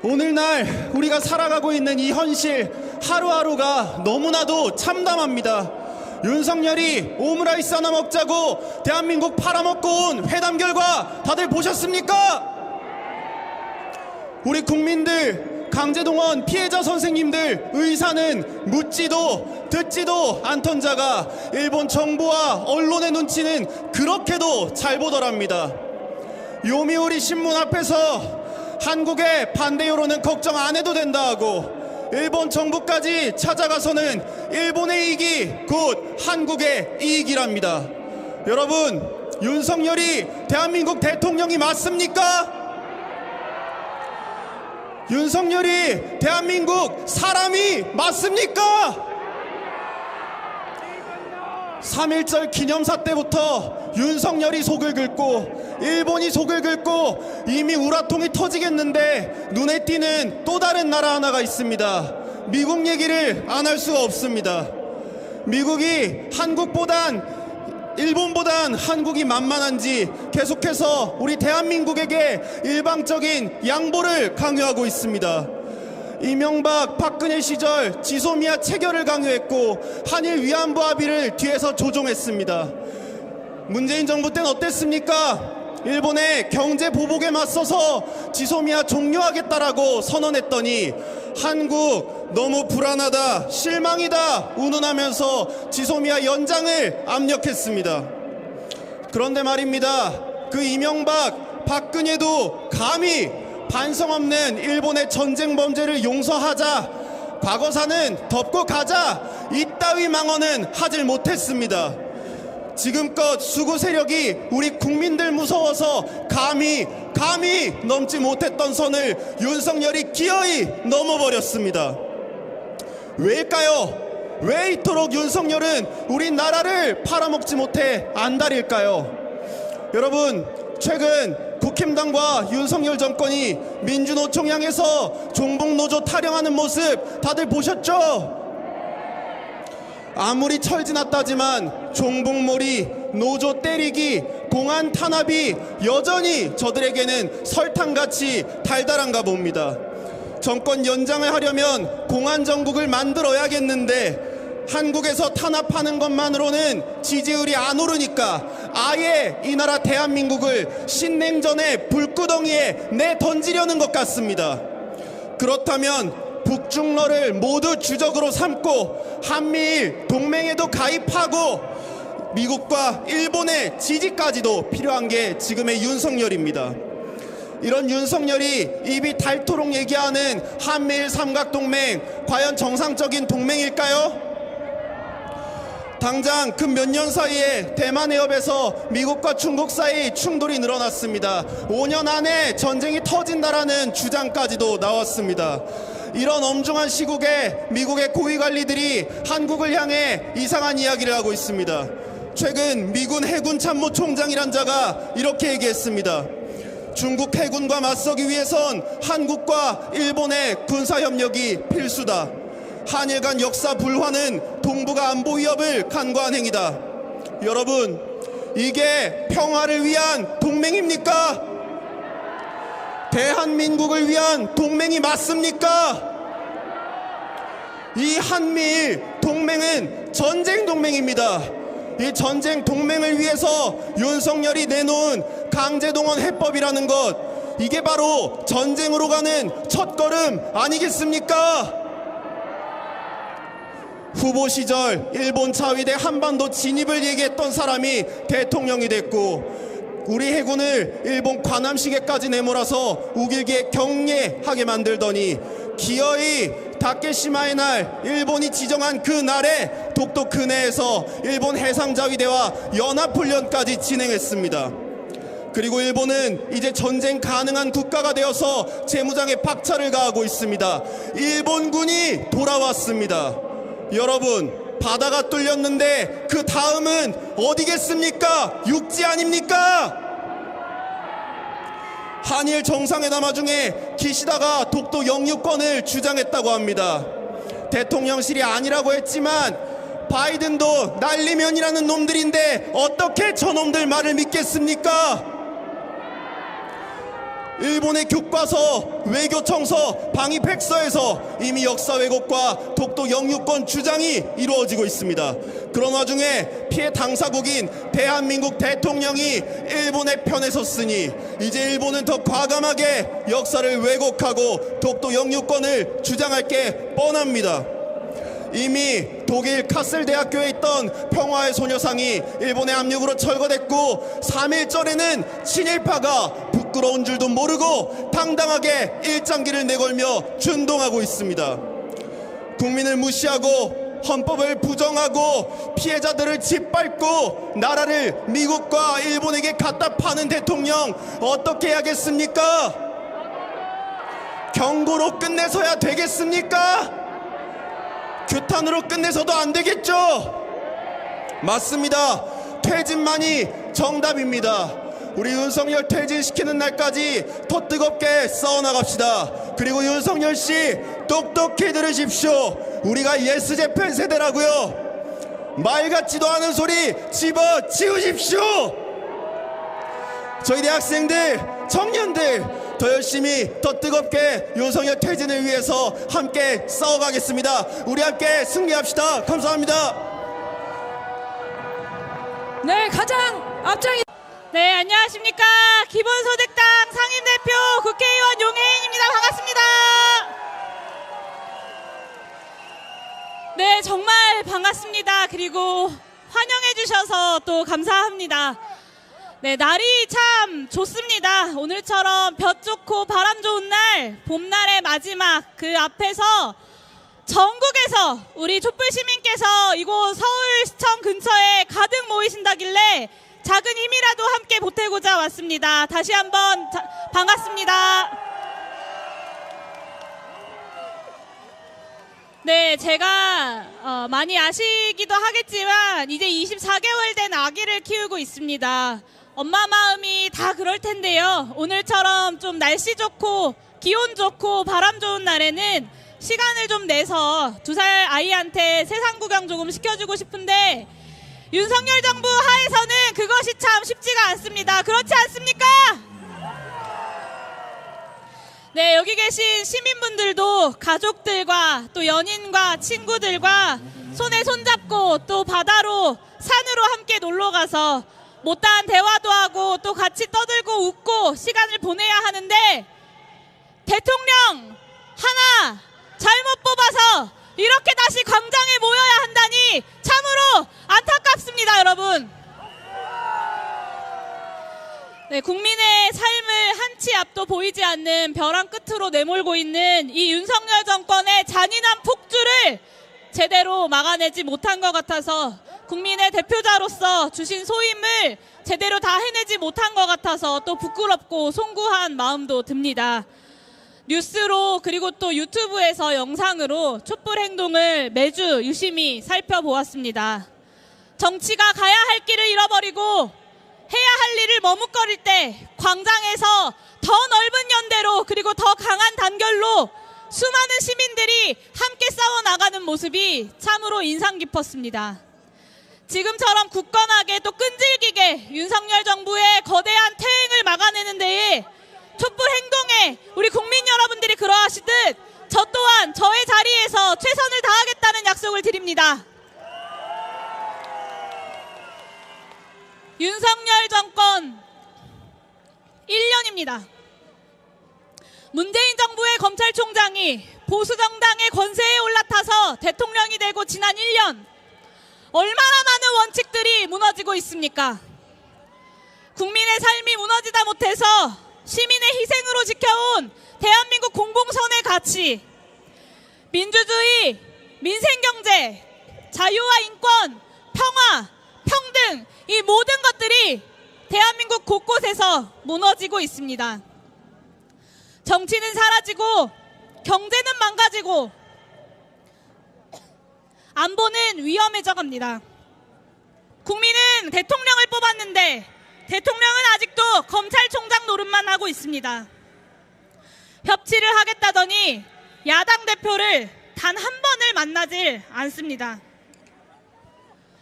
Speaker 1: 오늘날 우리가 살아가고 있는 이 현실 하루하루가 너무나도 참담합니다. 윤석열이 오므라이스 하나 먹자고 대한민국 팔아먹고 온 회담 결과 다들 보셨습니까? 우리 국민들, 강제동원 피해자 선생님들, 의사는 묻지도 듣지도 않던 자가 일본 정부와 언론의 눈치는 그렇게도 잘 보더랍니다. 요미우리 신문 앞에서 한국의 반대 여론은 걱정 안 해도 된다 하고 일본 정부까지 찾아가서는 일본의 이익이 곧 한국의 이익이랍니다. 여러분,
Speaker 10: 윤석열이 대한민국 대통령이 맞습니까? 윤석열이 대한민국 사람이 맞습니까? 3.1절 기념사 때부터 윤석열이 속을 긁고 일본이 속을 긁고 이미 우라통이 터지겠는데 눈에 띄는 또 다른 나라 하나가 있습니다. 미국 얘기를 안 할 수가 없습니다. 미국이 한국보단 일본보단 한국이 만만한지 계속해서 우리 대한민국에게 일방적인 양보를 강요하고 있습니다. 이명박 박근혜 시절 지소미아 체결을 강요했고 한일 위안부 합의를 뒤에서 조종했습니다. 문재인 정부 때는 어땠습니까? 일본의 경제 보복에 맞서서 지소미아 종료하겠다라고 선언했더니 한국 너무 불안하다, 실망이다 운운하면서 지소미아 연장을 압력했습니다. 그런데 말입니다. 그 이명박 박근혜도 감히 반성 없는 일본의 전쟁 범죄를 용서하자, 과거사는 덮고 가자, 이따위 망언은 하질 못했습니다. 지금껏 수구 세력이 우리 국민들 무서워서 감히 넘지 못했던 선을 윤석열이 기어이 넘어버렸습니다. 왜일까요? 왜 이토록 윤석열은 우리나라를 팔아먹지 못해 안달일까요? 여러분, 최근 국힘당과 윤석열 정권이 민주노총 향해서 종북노조 타령하는 모습 다들 보셨죠? 아무리 철지났다지만 종북몰이, 노조 때리기, 공안 탄압이 여전히 저들에게는 설탕같이 달달한가 봅니다. 정권 연장을 하려면 공안정국을 만들어야겠는데 한국에서 탄압하는 것만으로는 지지율이 안 오르니까 아예 이 나라 대한민국을 신냉전의 불구덩이에 내던지려는 것 같습니다. 그렇다면 북중러를 모두 주적으로 삼고 한미일 동맹에도 가입하고 미국과 일본의 지지까지도 필요한 게 지금의 윤석열입니다. 이런 윤석열이 입이 닳도록 얘기하는 한미일 삼각동맹, 과연 정상적인 동맹일까요? 당장 그 몇 년 사이에 대만 해협에서 미국과 중국 사이 충돌이 늘어났습니다. 5년 안에 전쟁이 터진다라는 주장까지도 나왔습니다. 이런 엄중한 시국에 미국의 고위관리들이 한국을 향해 이상한 이야기를 하고 있습니다. 최근 미군 해군 참모총장이란 자가 이렇게 얘기했습니다. 중국 해군과 맞서기 위해선 한국과 일본의 군사협력이 필수다. 한일 간 역사 불화는 동북아 안보 위협을 간과한 행위다. 여러분, 이게 평화를 위한 동맹입니까? 대한민국을 위한 동맹이 맞습니까? 이 한미일 동맹은 전쟁 동맹입니다. 이 전쟁 동맹을 위해서 윤석열이 내놓은 강제동원 해법이라는 것, 이게 바로 전쟁으로 가는 첫걸음 아니겠습니까? 후보 시절 일본 자위대 한반도 진입을 얘기했던 사람이 대통령이 됐고 우리 해군을 일본 관함시계까지 내몰아서 우길기에 경례하게 만들더니 기어이 다케시마의 날, 일본이 지정한 그 날에 독도 근해에서 일본 해상자위대와 연합훈련까지 진행했습니다. 그리고 일본은 이제 전쟁 가능한 국가가 되어서 재무장에 박차를 가하고 있습니다. 일본군이 돌아왔습니다. 여러분, 바다가 뚫렸는데 그 다음은 어디겠습니까? 육지 아닙니까? 한일 정상회담 와중에 기시다가 독도 영유권을 주장했다고 합니다. 대통령실이 아니라고 했지만 바이든도 날리면이라는 놈들인데 어떻게 저놈들 말을 믿겠습니까? 일본의 교과서, 외교청서, 방위백서에서 이미 역사 왜곡과 독도 영유권 주장이 이루어지고 있습니다. 그런 와중에 피해 당사국인 대한민국 대통령이 일본의 편에 섰으니 이제 일본은 더 과감하게 역사를 왜곡하고 독도 영유권을 주장할 게 뻔합니다. 이미 독일 카셀 대학교에 있던 평화의 소녀상이 일본의 압력으로 철거됐고 3.1절에는 친일파가 부끄러운 줄도 모르고 당당하게 일장기를 내걸며 준동하고 있습니다. 국민을 무시하고 헌법을 부정하고 피해자들을 짓밟고 나라를 미국과 일본에게 갖다 파는 대통령 어떻게 해야겠습니까? 경고로 끝내서야 되겠습니까? 규탄으로 끝내서도 안 되겠죠? 맞습니다. 퇴진만이 정답입니다. 우리 윤석열 퇴진시키는 날까지 더 뜨겁게 싸워나갑시다. 그리고 윤석열 씨 똑똑히 들으십시오. 우리가 예스 재팬 세대라고요. 말 같지도 않은 소리 집어치우십시오. 저희 대학생들, 청년들 더 열심히 더 뜨겁게 윤석열 퇴진을 위해서 함께 싸워가겠습니다. 우리 함께 승리합시다. 감사합니다.
Speaker 11: 네, 가장 앞장이. 네, 안녕하십니까. 기본소득당 상임대표 국회의원 용혜인입니다. 반갑습니다. 네, 정말 반갑습니다. 그리고 환영해 주셔서 또 감사합니다. 네, 날이 참 좋습니다. 오늘처럼 볕 좋고 바람 좋은 날, 봄날의 마지막 그 앞에서 전국에서 우리 촛불 시민께서 이곳 서울시청 근처에 가득 모이신다길래 작은 힘이라도 함께 보태고자 왔습니다. 다시 한번 반갑습니다. 네, 제가 많이 아시기도 하겠지만 이제 24개월 된 아기를 키우고 있습니다. 엄마 마음이 다 그럴 텐데요. 오늘처럼 좀 날씨 좋고 기온 좋고 바람 좋은 날에는 시간을 좀 내서 2살 아이한테 세상 구경 조금 시켜주고 싶은데 윤석열 정부 하에서는 그것이 참 쉽지가 않습니다. 그렇지 않습니까? 네, 여기 계신 시민분들도 가족들과 또 연인과 친구들과 손에 손잡고 또 바다로 산으로 함께 놀러가서 못다한 대화도 하고 또 같이 떠들고 웃고 시간을 보내야 하는데 대통령 하나 잘못 뽑아서 이렇게 다시 광장에 모여야 한다니 참으로 안타깝습니다, 여러분. 네, 국민의 삶을 한 치 앞도 보이지 않는 벼랑 끝으로 내몰고 있는 이 윤석열 정권의 잔인한 폭주를 제대로 막아내지 못한 것 같아서 국민의 대표자로서 주신 소임을 제대로 다 해내지 못한 것 같아서 또 부끄럽고 송구한 마음도 듭니다. 뉴스로 그리고 또 유튜브에서 영상으로 촛불 행동을 매주 유심히 살펴보았습니다. 정치가 가야 할 길을 잃어버리고 해야 할 일을 머뭇거릴 때 광장에서 더 넓은 연대로 그리고 더 강한 단결로 수많은 시민들이 함께 싸워나가는 모습이 참으로 인상 깊었습니다. 지금처럼 굳건하게 또 끈질기게 윤석열 정부의 거대한 퇴행을 막아내는 데에 촛불 행동에 우리 국민 여러분들이 그러하시듯 저 또한 저의 자리에서 최선을 다하겠다는 약속을 드립니다. 윤석열 정권 1년입니다. 문재인 정부의 검찰총장이 보수정당의 권세에 올라타서 대통령이 되고 지난 1년 얼마나 많은 원칙들이 무너지고 있습니까? 국민의 삶이 무너지다 못해서 시민의 희생으로 지켜온 대한민국 공공선의 가치, 민주주의, 민생경제, 자유와 인권, 평화, 평등 이 모든 것들이 대한민국 곳곳에서 무너지고 있습니다. 정치는 사라지고 경제는 망가지고 안보는 위험해져 갑니다. 국민은 대통령을 뽑았는데 대통령은 아직도 검찰총장 노릇만 하고 있습니다. 협치를 하겠다더니 야당 대표를 단 한 번을 만나질 않습니다.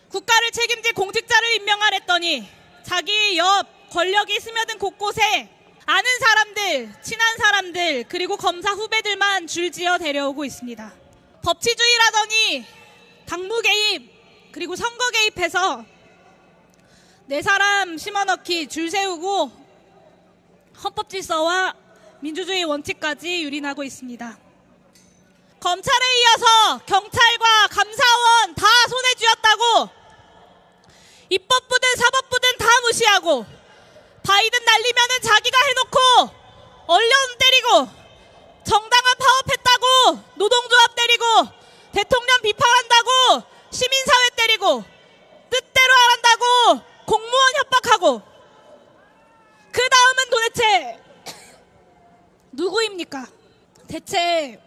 Speaker 11: 국가를 책임질 공직자를 임명하랬더니 자기 옆 권력이 스며든 곳곳에 아는 사람들, 친한 사람들, 그리고 검사 후배들만 줄지어 데려오고 있습니다. 법치주의라더니 당무 개입, 그리고 선거 개입해서 네 사람 심어넣기 줄 세우고 헌법 질서와 민주주의 원칙까지 유린하고 있습니다. 검찰에 이어서 경찰과 감사원 다 손에 쥐었다고 입법부든 사법부든 다 무시하고 바이든 날리면은 자기가 해놓고 언론 때리고 정당화 파업했다고 노동조합 때리고 대통령 비판한다고 시민사회 때리고 뜻대로 안 한다고 공무원 협박하고 그 다음은 도대체 누구입니까? 대체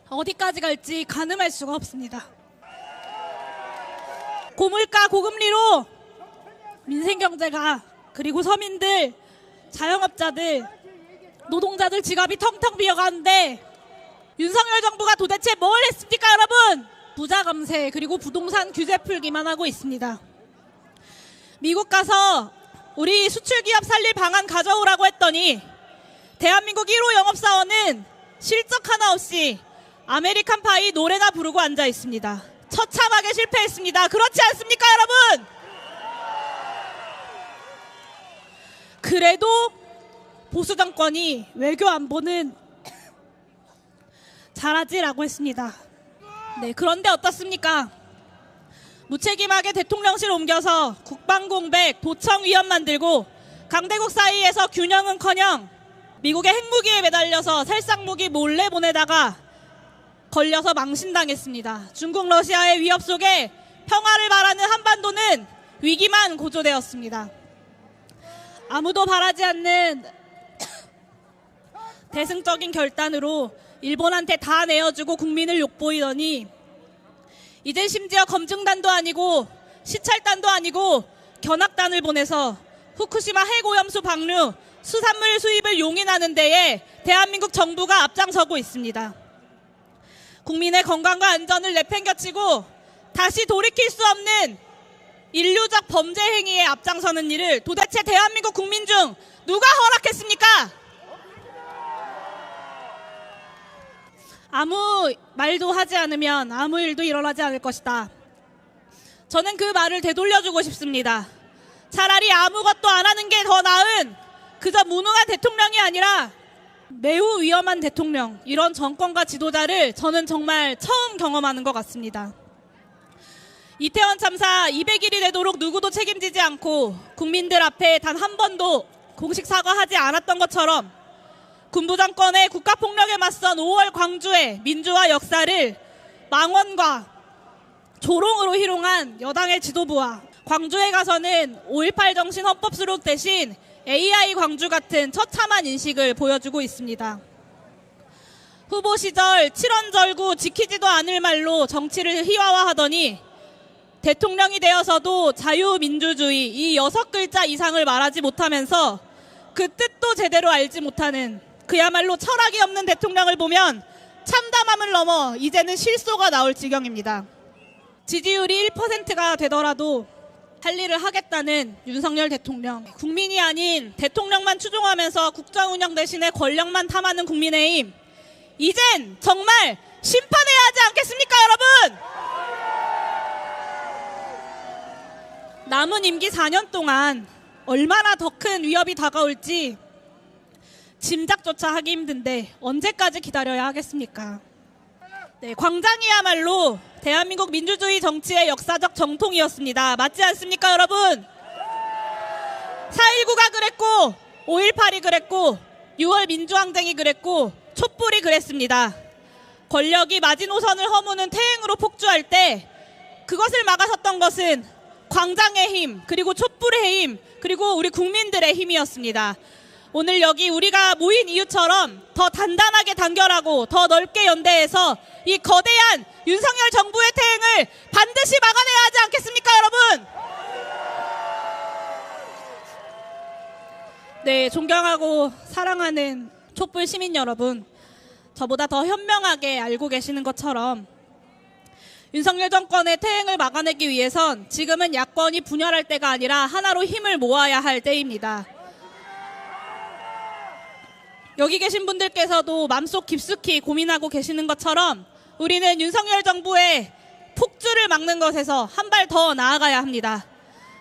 Speaker 11: 어디까지 갈지 가늠할 수가 없습니다. 고물가 고금리로 민생경제가 그리고 서민들, 자영업자들, 노동자들 지갑이 텅텅 비어가는데 윤석열 정부가 도대체 뭘 했습니까 여러분? 부자 감세 그리고 부동산 규제 풀기만 하고 있습니다. 미국 가서 우리 수출기업 살릴 방안 가져오라고 했더니 대한민국 1호 영업사원은 실적 하나 없이 아메리칸 파이 노래나 부르고 앉아 있습니다. 처참하게 실패했습니다. 그렇지 않습니까 여러분? 그래도 보수 정권이 외교 안보는 잘하지라고 했습니다. 네, 그런데 어떻습니까? 무책임하게 대통령실 옮겨서 국방공백, 도청위원 만들고 강대국 사이에서 균형은커녕 미국의 핵무기에 매달려서 살상무기 몰래 보내다가 걸려서 망신당했습니다. 중국, 러시아의 위협 속에 평화를 바라는 한반도는 위기만 고조되었습니다. 아무도 바라지 않는 대승적인 결단으로 일본한테 다 내어주고 국민을 욕보이더니 이젠 심지어 검증단도 아니고 시찰단도 아니고 견학단을 보내서 후쿠시마 핵오염수 방류, 수산물 수입을 용인하는 데에 대한민국 정부가 앞장서고 있습니다. 국민의 건강과 안전을 내팽겨치고 다시 돌이킬 수 없는 인류적 범죄 행위에 앞장서는 일을 도대체 대한민국 국민 중 누가 허락했습니까? 아무 말도 하지 않으면 아무 일도 일어나지 않을 것이다. 저는 그 말을 되돌려주고 싶습니다. 차라리 아무것도 안 하는 게 더 나은 그저 무능한 대통령이 아니라 매우 위험한 대통령, 이런 정권과 지도자를 저는 정말 처음 경험하는 것 같습니다. 이태원 참사 200일이 되도록 누구도 책임지지 않고 국민들 앞에 단 한 번도 공식 사과하지 않았던 것처럼 군부 정권의 국가폭력에 맞선 5월 광주의 민주화 역사를 망언과 조롱으로 희롱한 여당의 지도부와 광주에 가서는 5.18 정신 헌법 수록 대신 AI 광주 같은 처참한 인식을 보여주고 있습니다. 후보 시절 칠원절구 지키지도 않을 말로 정치를 희화화하더니 대통령이 되어서도 자유민주주의 이 6글자 이상을 말하지 못하면서 그 뜻도 제대로 알지 못하는 그야말로 철학이 없는 대통령을 보면 참담함을 넘어 이제는 실소가 나올 지경입니다. 지지율이 1%가 되더라도 할 일을 하겠다는 윤석열 대통령, 국민이 아닌 대통령만 추종하면서 국정 운영 대신에 권력만 탐하는 국민의힘, 이젠 정말 심판해야 하지 않겠습니까 여러분? 남은 임기 4년 동안 얼마나 더 큰 위협이 다가올지 짐작조차 하기 힘든데 언제까지 기다려야 하겠습니까? 네, 광장이야말로 대한민국 민주주의 정치의 역사적 정통이었습니다. 맞지 않습니까 여러분? 4.19가 그랬고 5.18이 그랬고 6월 민주항쟁이 그랬고 촛불이 그랬습니다. 권력이 마지노선을 허무는 태행으로 폭주할 때 그것을 막아섰던 것은 광장의 힘, 그리고 촛불의 힘, 그리고 우리 국민들의 힘이었습니다. 오늘 여기 우리가 모인 이유처럼 더 단단하게 단결하고 더 넓게 연대해서 이 거대한 윤석열 정부의 태행을 반드시 막아내야 하지 않겠습니까 여러분? 네, 존경하고 사랑하는 촛불 시민 여러분, 저보다 더 현명하게 알고 계시는 것처럼 윤석열 정권의 태행을 막아내기 위해선 지금은 야권이 분열할 때가 아니라 하나로 힘을 모아야 할 때입니다. 여기 계신 분들께서도 마음속 깊숙이 고민하고 계시는 것처럼 우리는 윤석열 정부의 폭주를 막는 것에서 한 발 더 나아가야 합니다.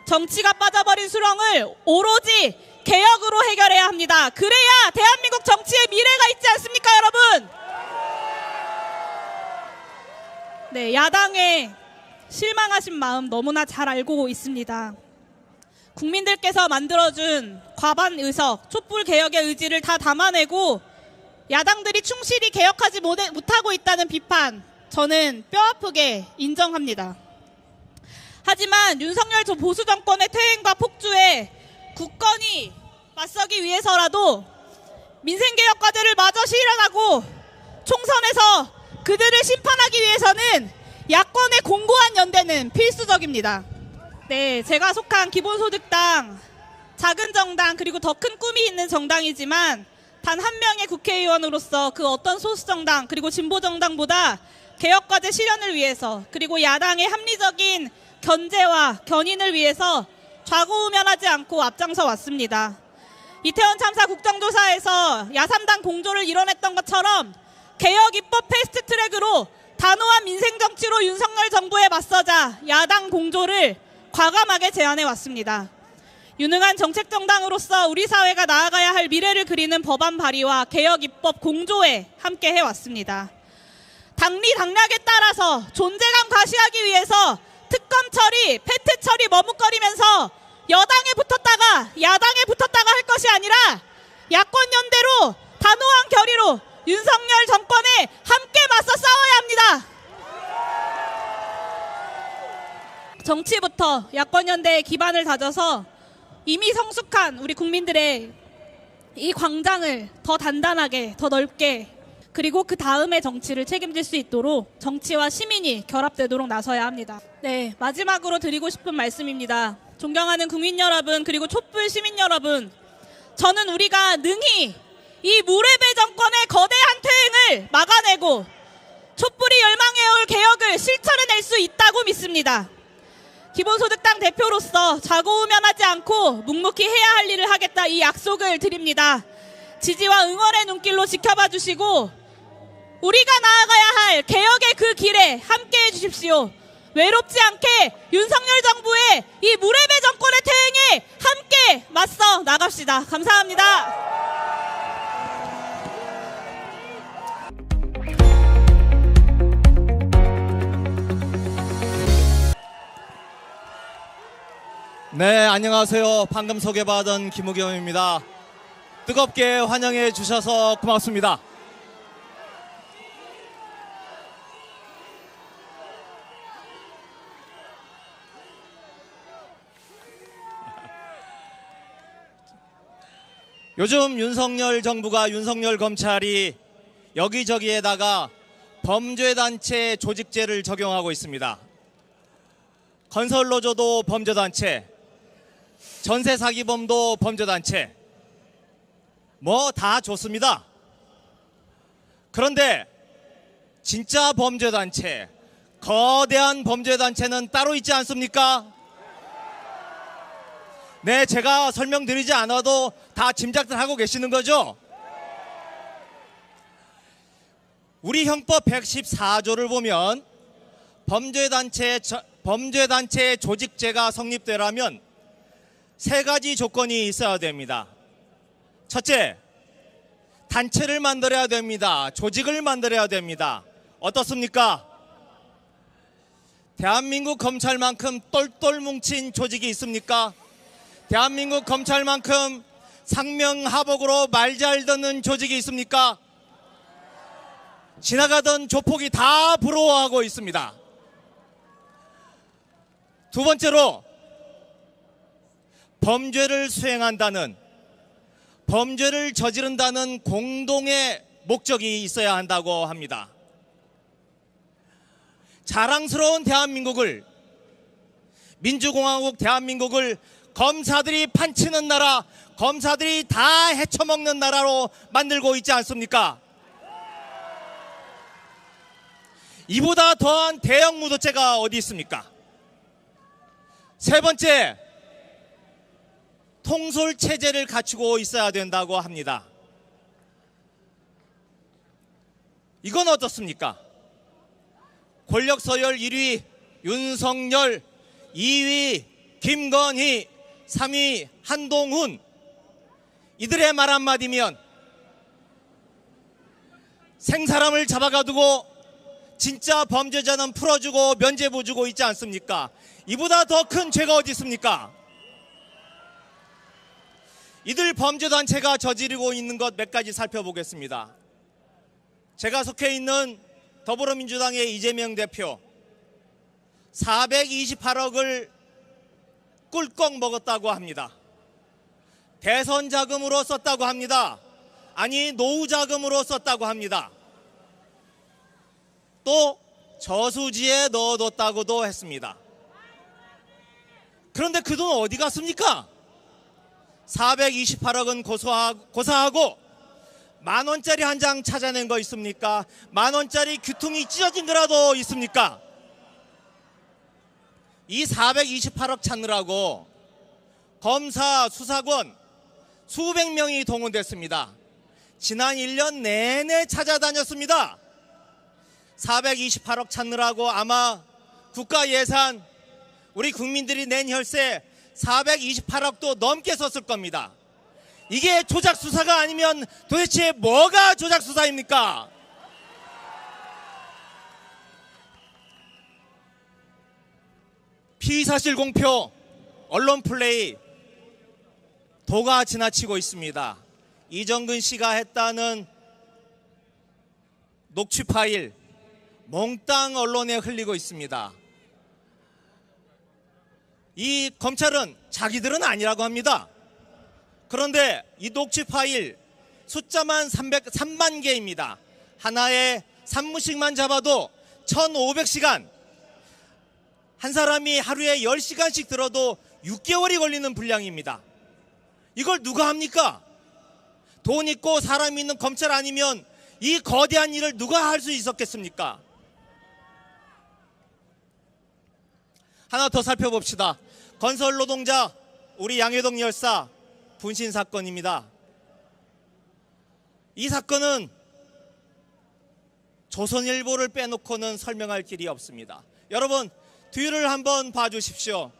Speaker 11: 정치가 빠져버린 수렁을 오로지 개혁으로 해결해야 합니다. 그래야 대한민국 정치의 미래가 있지 않습니까 여러분? 네, 야당의 실망하신 마음 너무나 잘 알고 있습니다. 국민들께서 만들어준 과반 의석, 촛불 개혁의 의지를 다 담아내고 야당들이 충실히 개혁하지 못하고 있다는 비판 저는 뼈아프게 인정합니다. 하지만 윤석열 보수 정권의 퇴행과 폭주에 굳건히 맞서기 위해서라도 민생개혁 과제를 마저 실현하고 총선에서 그들을 심판하기 위해서는 야권의 공고한 연대는 필수적입니다. 네, 제가 속한 기본소득당, 작은 정당 그리고 더 큰 꿈이 있는 정당이지만 단 한 명의 국회의원으로서 그 어떤 소수정당 그리고 진보정당보다 개혁과제 실현을 위해서 그리고 야당의 합리적인 견제와 견인을 위해서 좌고우면하지 않고 앞장서 왔습니다. 이태원 참사 국정조사에서 야3당 공조를 이뤄냈던 것처럼 개혁 입법 패스트트랙으로 단호한 민생정치로 윤석열 정부에 맞서자 야당 공조를 과감하게 제안해 왔습니다. 유능한 정책정당으로서 우리 사회가 나아가야 할 미래를 그리는 법안 발의와 개혁 입법 공조에 함께 해왔습니다. 당리 당략에 따라서 존재감 과시하기 위해서 특검 처리, 패트 처리 머뭇거리면서 여당에 붙었다가 야당에 붙었다가 할 것이 아니라 야권 연대로 단호한 결의로 윤석열 정권에 함께 맞서 싸워야 합니다. 정치부터 야권 연대의 기반을 다져서 이미 성숙한 우리 국민들의 이 광장을 더 단단하게, 더 넓게 그리고 그 다음의 정치를 책임질 수 있도록 정치와 시민이 결합되도록 나서야 합니다. 네, 마지막으로 드리고 싶은 말씀입니다. 존경하는 국민 여러분 그리고 촛불 시민 여러분, 저는 우리가 능히 이 무례배 정권의 거대한 퇴행을 막아내고 촛불이 열망해올 개혁을 실천해낼 수 있다고 믿습니다. 기본소득당 대표로서 좌고우면하지 않고 묵묵히 해야 할 일을 하겠다 이 약속을 드립니다. 지지와 응원의 눈길로 지켜봐 주시고 우리가 나아가야 할 개혁의 그 길에 함께해 주십시오. 외롭지 않게 윤석열 정부의 이 무례배 정권의 퇴행에 함께 맞서 나갑시다. 감사합니다.
Speaker 12: 네, 안녕하세요. 방금 소개받은 김우겸입니다. 뜨겁게 환영해 주셔서 고맙습니다. 요즘 윤석열 정부가 윤석열 검찰이 여기저기에다가 범죄단체 조직죄를 적용하고 있습니다. 건설노조도 범죄단체, 전세사기범도 범죄단체, 뭐 다 좋습니다. 그런데 진짜 범죄단체, 거대한 범죄단체는 따로 있지 않습니까? 네, 제가 설명드리지 않아도 다 짐작들 하고 계시는 거죠? 우리 형법 114조를 보면 범죄단체 조직죄가 성립되려면 세 가지 조건이 있어야 됩니다. 첫째, 단체를 만들어야 됩니다. 조직을 만들어야 됩니다. 어떻습니까? 대한민국 검찰만큼 똘똘 뭉친 조직이 있습니까? 대한민국 검찰만큼 상명하복으로 말 잘 듣는 조직이 있습니까? 지나가던 조폭이 다 부러워하고 있습니다. 두 번째로, 범죄를 수행한다는, 범죄를 저지른다는 공동의 목적이 있어야 한다고 합니다. 자랑스러운 대한민국을, 민주공화국 대한민국을 검사들이 판치는 나라, 검사들이 다 헤쳐먹는 나라로 만들고 있지 않습니까? 이보다 더한 대형 무도죄가 어디 있습니까? 세 번째, 통솔체제를 갖추고 있어야 된다고 합니다. 이건 어떻습니까? 권력서열 1위 윤석열, 2위 김건희, 3위 한동훈, 이들의 말 한마디면 생사람을 잡아가두고 진짜 범죄자는 풀어주고 면죄부 주고 있지 않습니까? 이보다 더 큰 죄가 어디 있습니까? 이들 범죄단체가 저지르고 있는 것 몇 가지 살펴보겠습니다. 제가 속해 있는 더불어민주당의 이재명 대표 428억을 꿀꺽 먹었다고 합니다. 대선 자금으로 썼다고 합니다. 아니, 노후 자금으로 썼다고 합니다. 또 저수지에 넣어뒀다고도 했습니다. 그런데 그 돈 어디 갔습니까? 428억은 고사하고 만원짜리 한 장 찾아낸 거 있습니까? 만원짜리 귀퉁이 찢어진 거라도 있습니까? 이 428억 찾느라고 검사, 수사권 수백 명이 동원됐습니다. 지난 1년 내내 찾아다녔습니다. 428억 찾느라고 아마 국가 예산, 우리 국민들이 낸 혈세 428억도 넘게 썼을 겁니다. 이게 조작 수사가 아니면 도대체 뭐가 조작 수사입니까? 피의사실 공표, 언론 플레이, 도가 지나치고 있습니다. 이정근 씨가 했다는 녹취 파일 몽땅 언론에 흘리고 있습니다. 이 검찰은 자기들은 아니라고 합니다. 그런데 이 녹취 파일 숫자만 3만 개입니다. 하나에 산무식만 잡아도 1500시간, 한 사람이 하루에 10시간씩 들어도 6개월이 걸리는 분량입니다. 이걸 누가 합니까? 돈 있고 사람 있는 검찰 아니면 이 거대한 일을 누가 할 수 있었겠습니까? 하나 더 살펴봅시다. 건설 노동자 우리 양회동 열사 분신 사건입니다. 이 사건은 조선일보를 빼놓고는 설명할 길이 없습니다. 여러분 뒤를 한번 봐주십시오.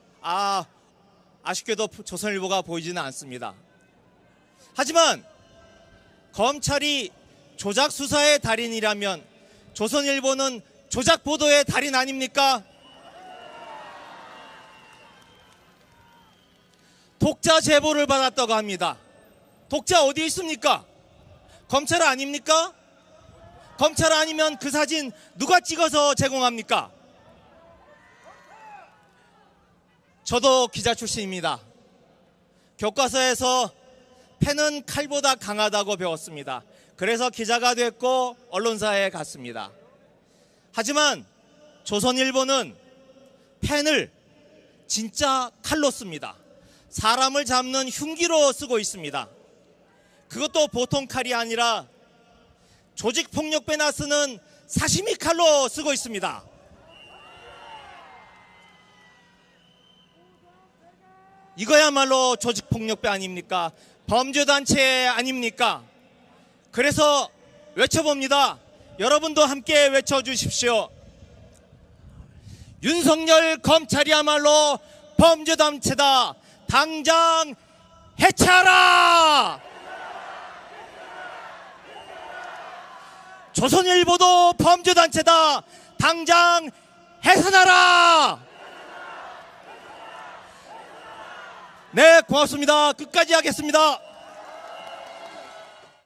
Speaker 12: 아쉽게도 조선일보가 보이지는 않습니다. 하지만 검찰이 조작 수사의 달인이라면 조선일보는 조작 보도의 달인 아닙니까? 독자 제보를 받았다고 합니다. 독자 어디 있습니까? 검찰 아닙니까? 검찰 아니면 그 사진 누가 찍어서 제공합니까? 저도 기자 출신입니다. 교과서에서 펜은 칼보다 강하다고 배웠습니다. 그래서 기자가 됐고 언론사에 갔습니다. 하지만 조선일보는 펜을 진짜 칼로 씁니다. 사람을 잡는 흉기로 쓰고 있습니다. 그것도 보통 칼이 아니라 조직폭력배나 쓰는 사시미 칼로 쓰고 있습니다. 이거야말로 조직폭력배 아닙니까? 범죄단체 아닙니까? 그래서 외쳐봅니다. 여러분도 함께 외쳐주십시오. 윤석열 검찰이야말로 범죄단체다. 당장 해체하라! 조선일보도 범죄단체다. 당장 해산하라! 네, 고맙습니다. 끝까지 하겠습니다.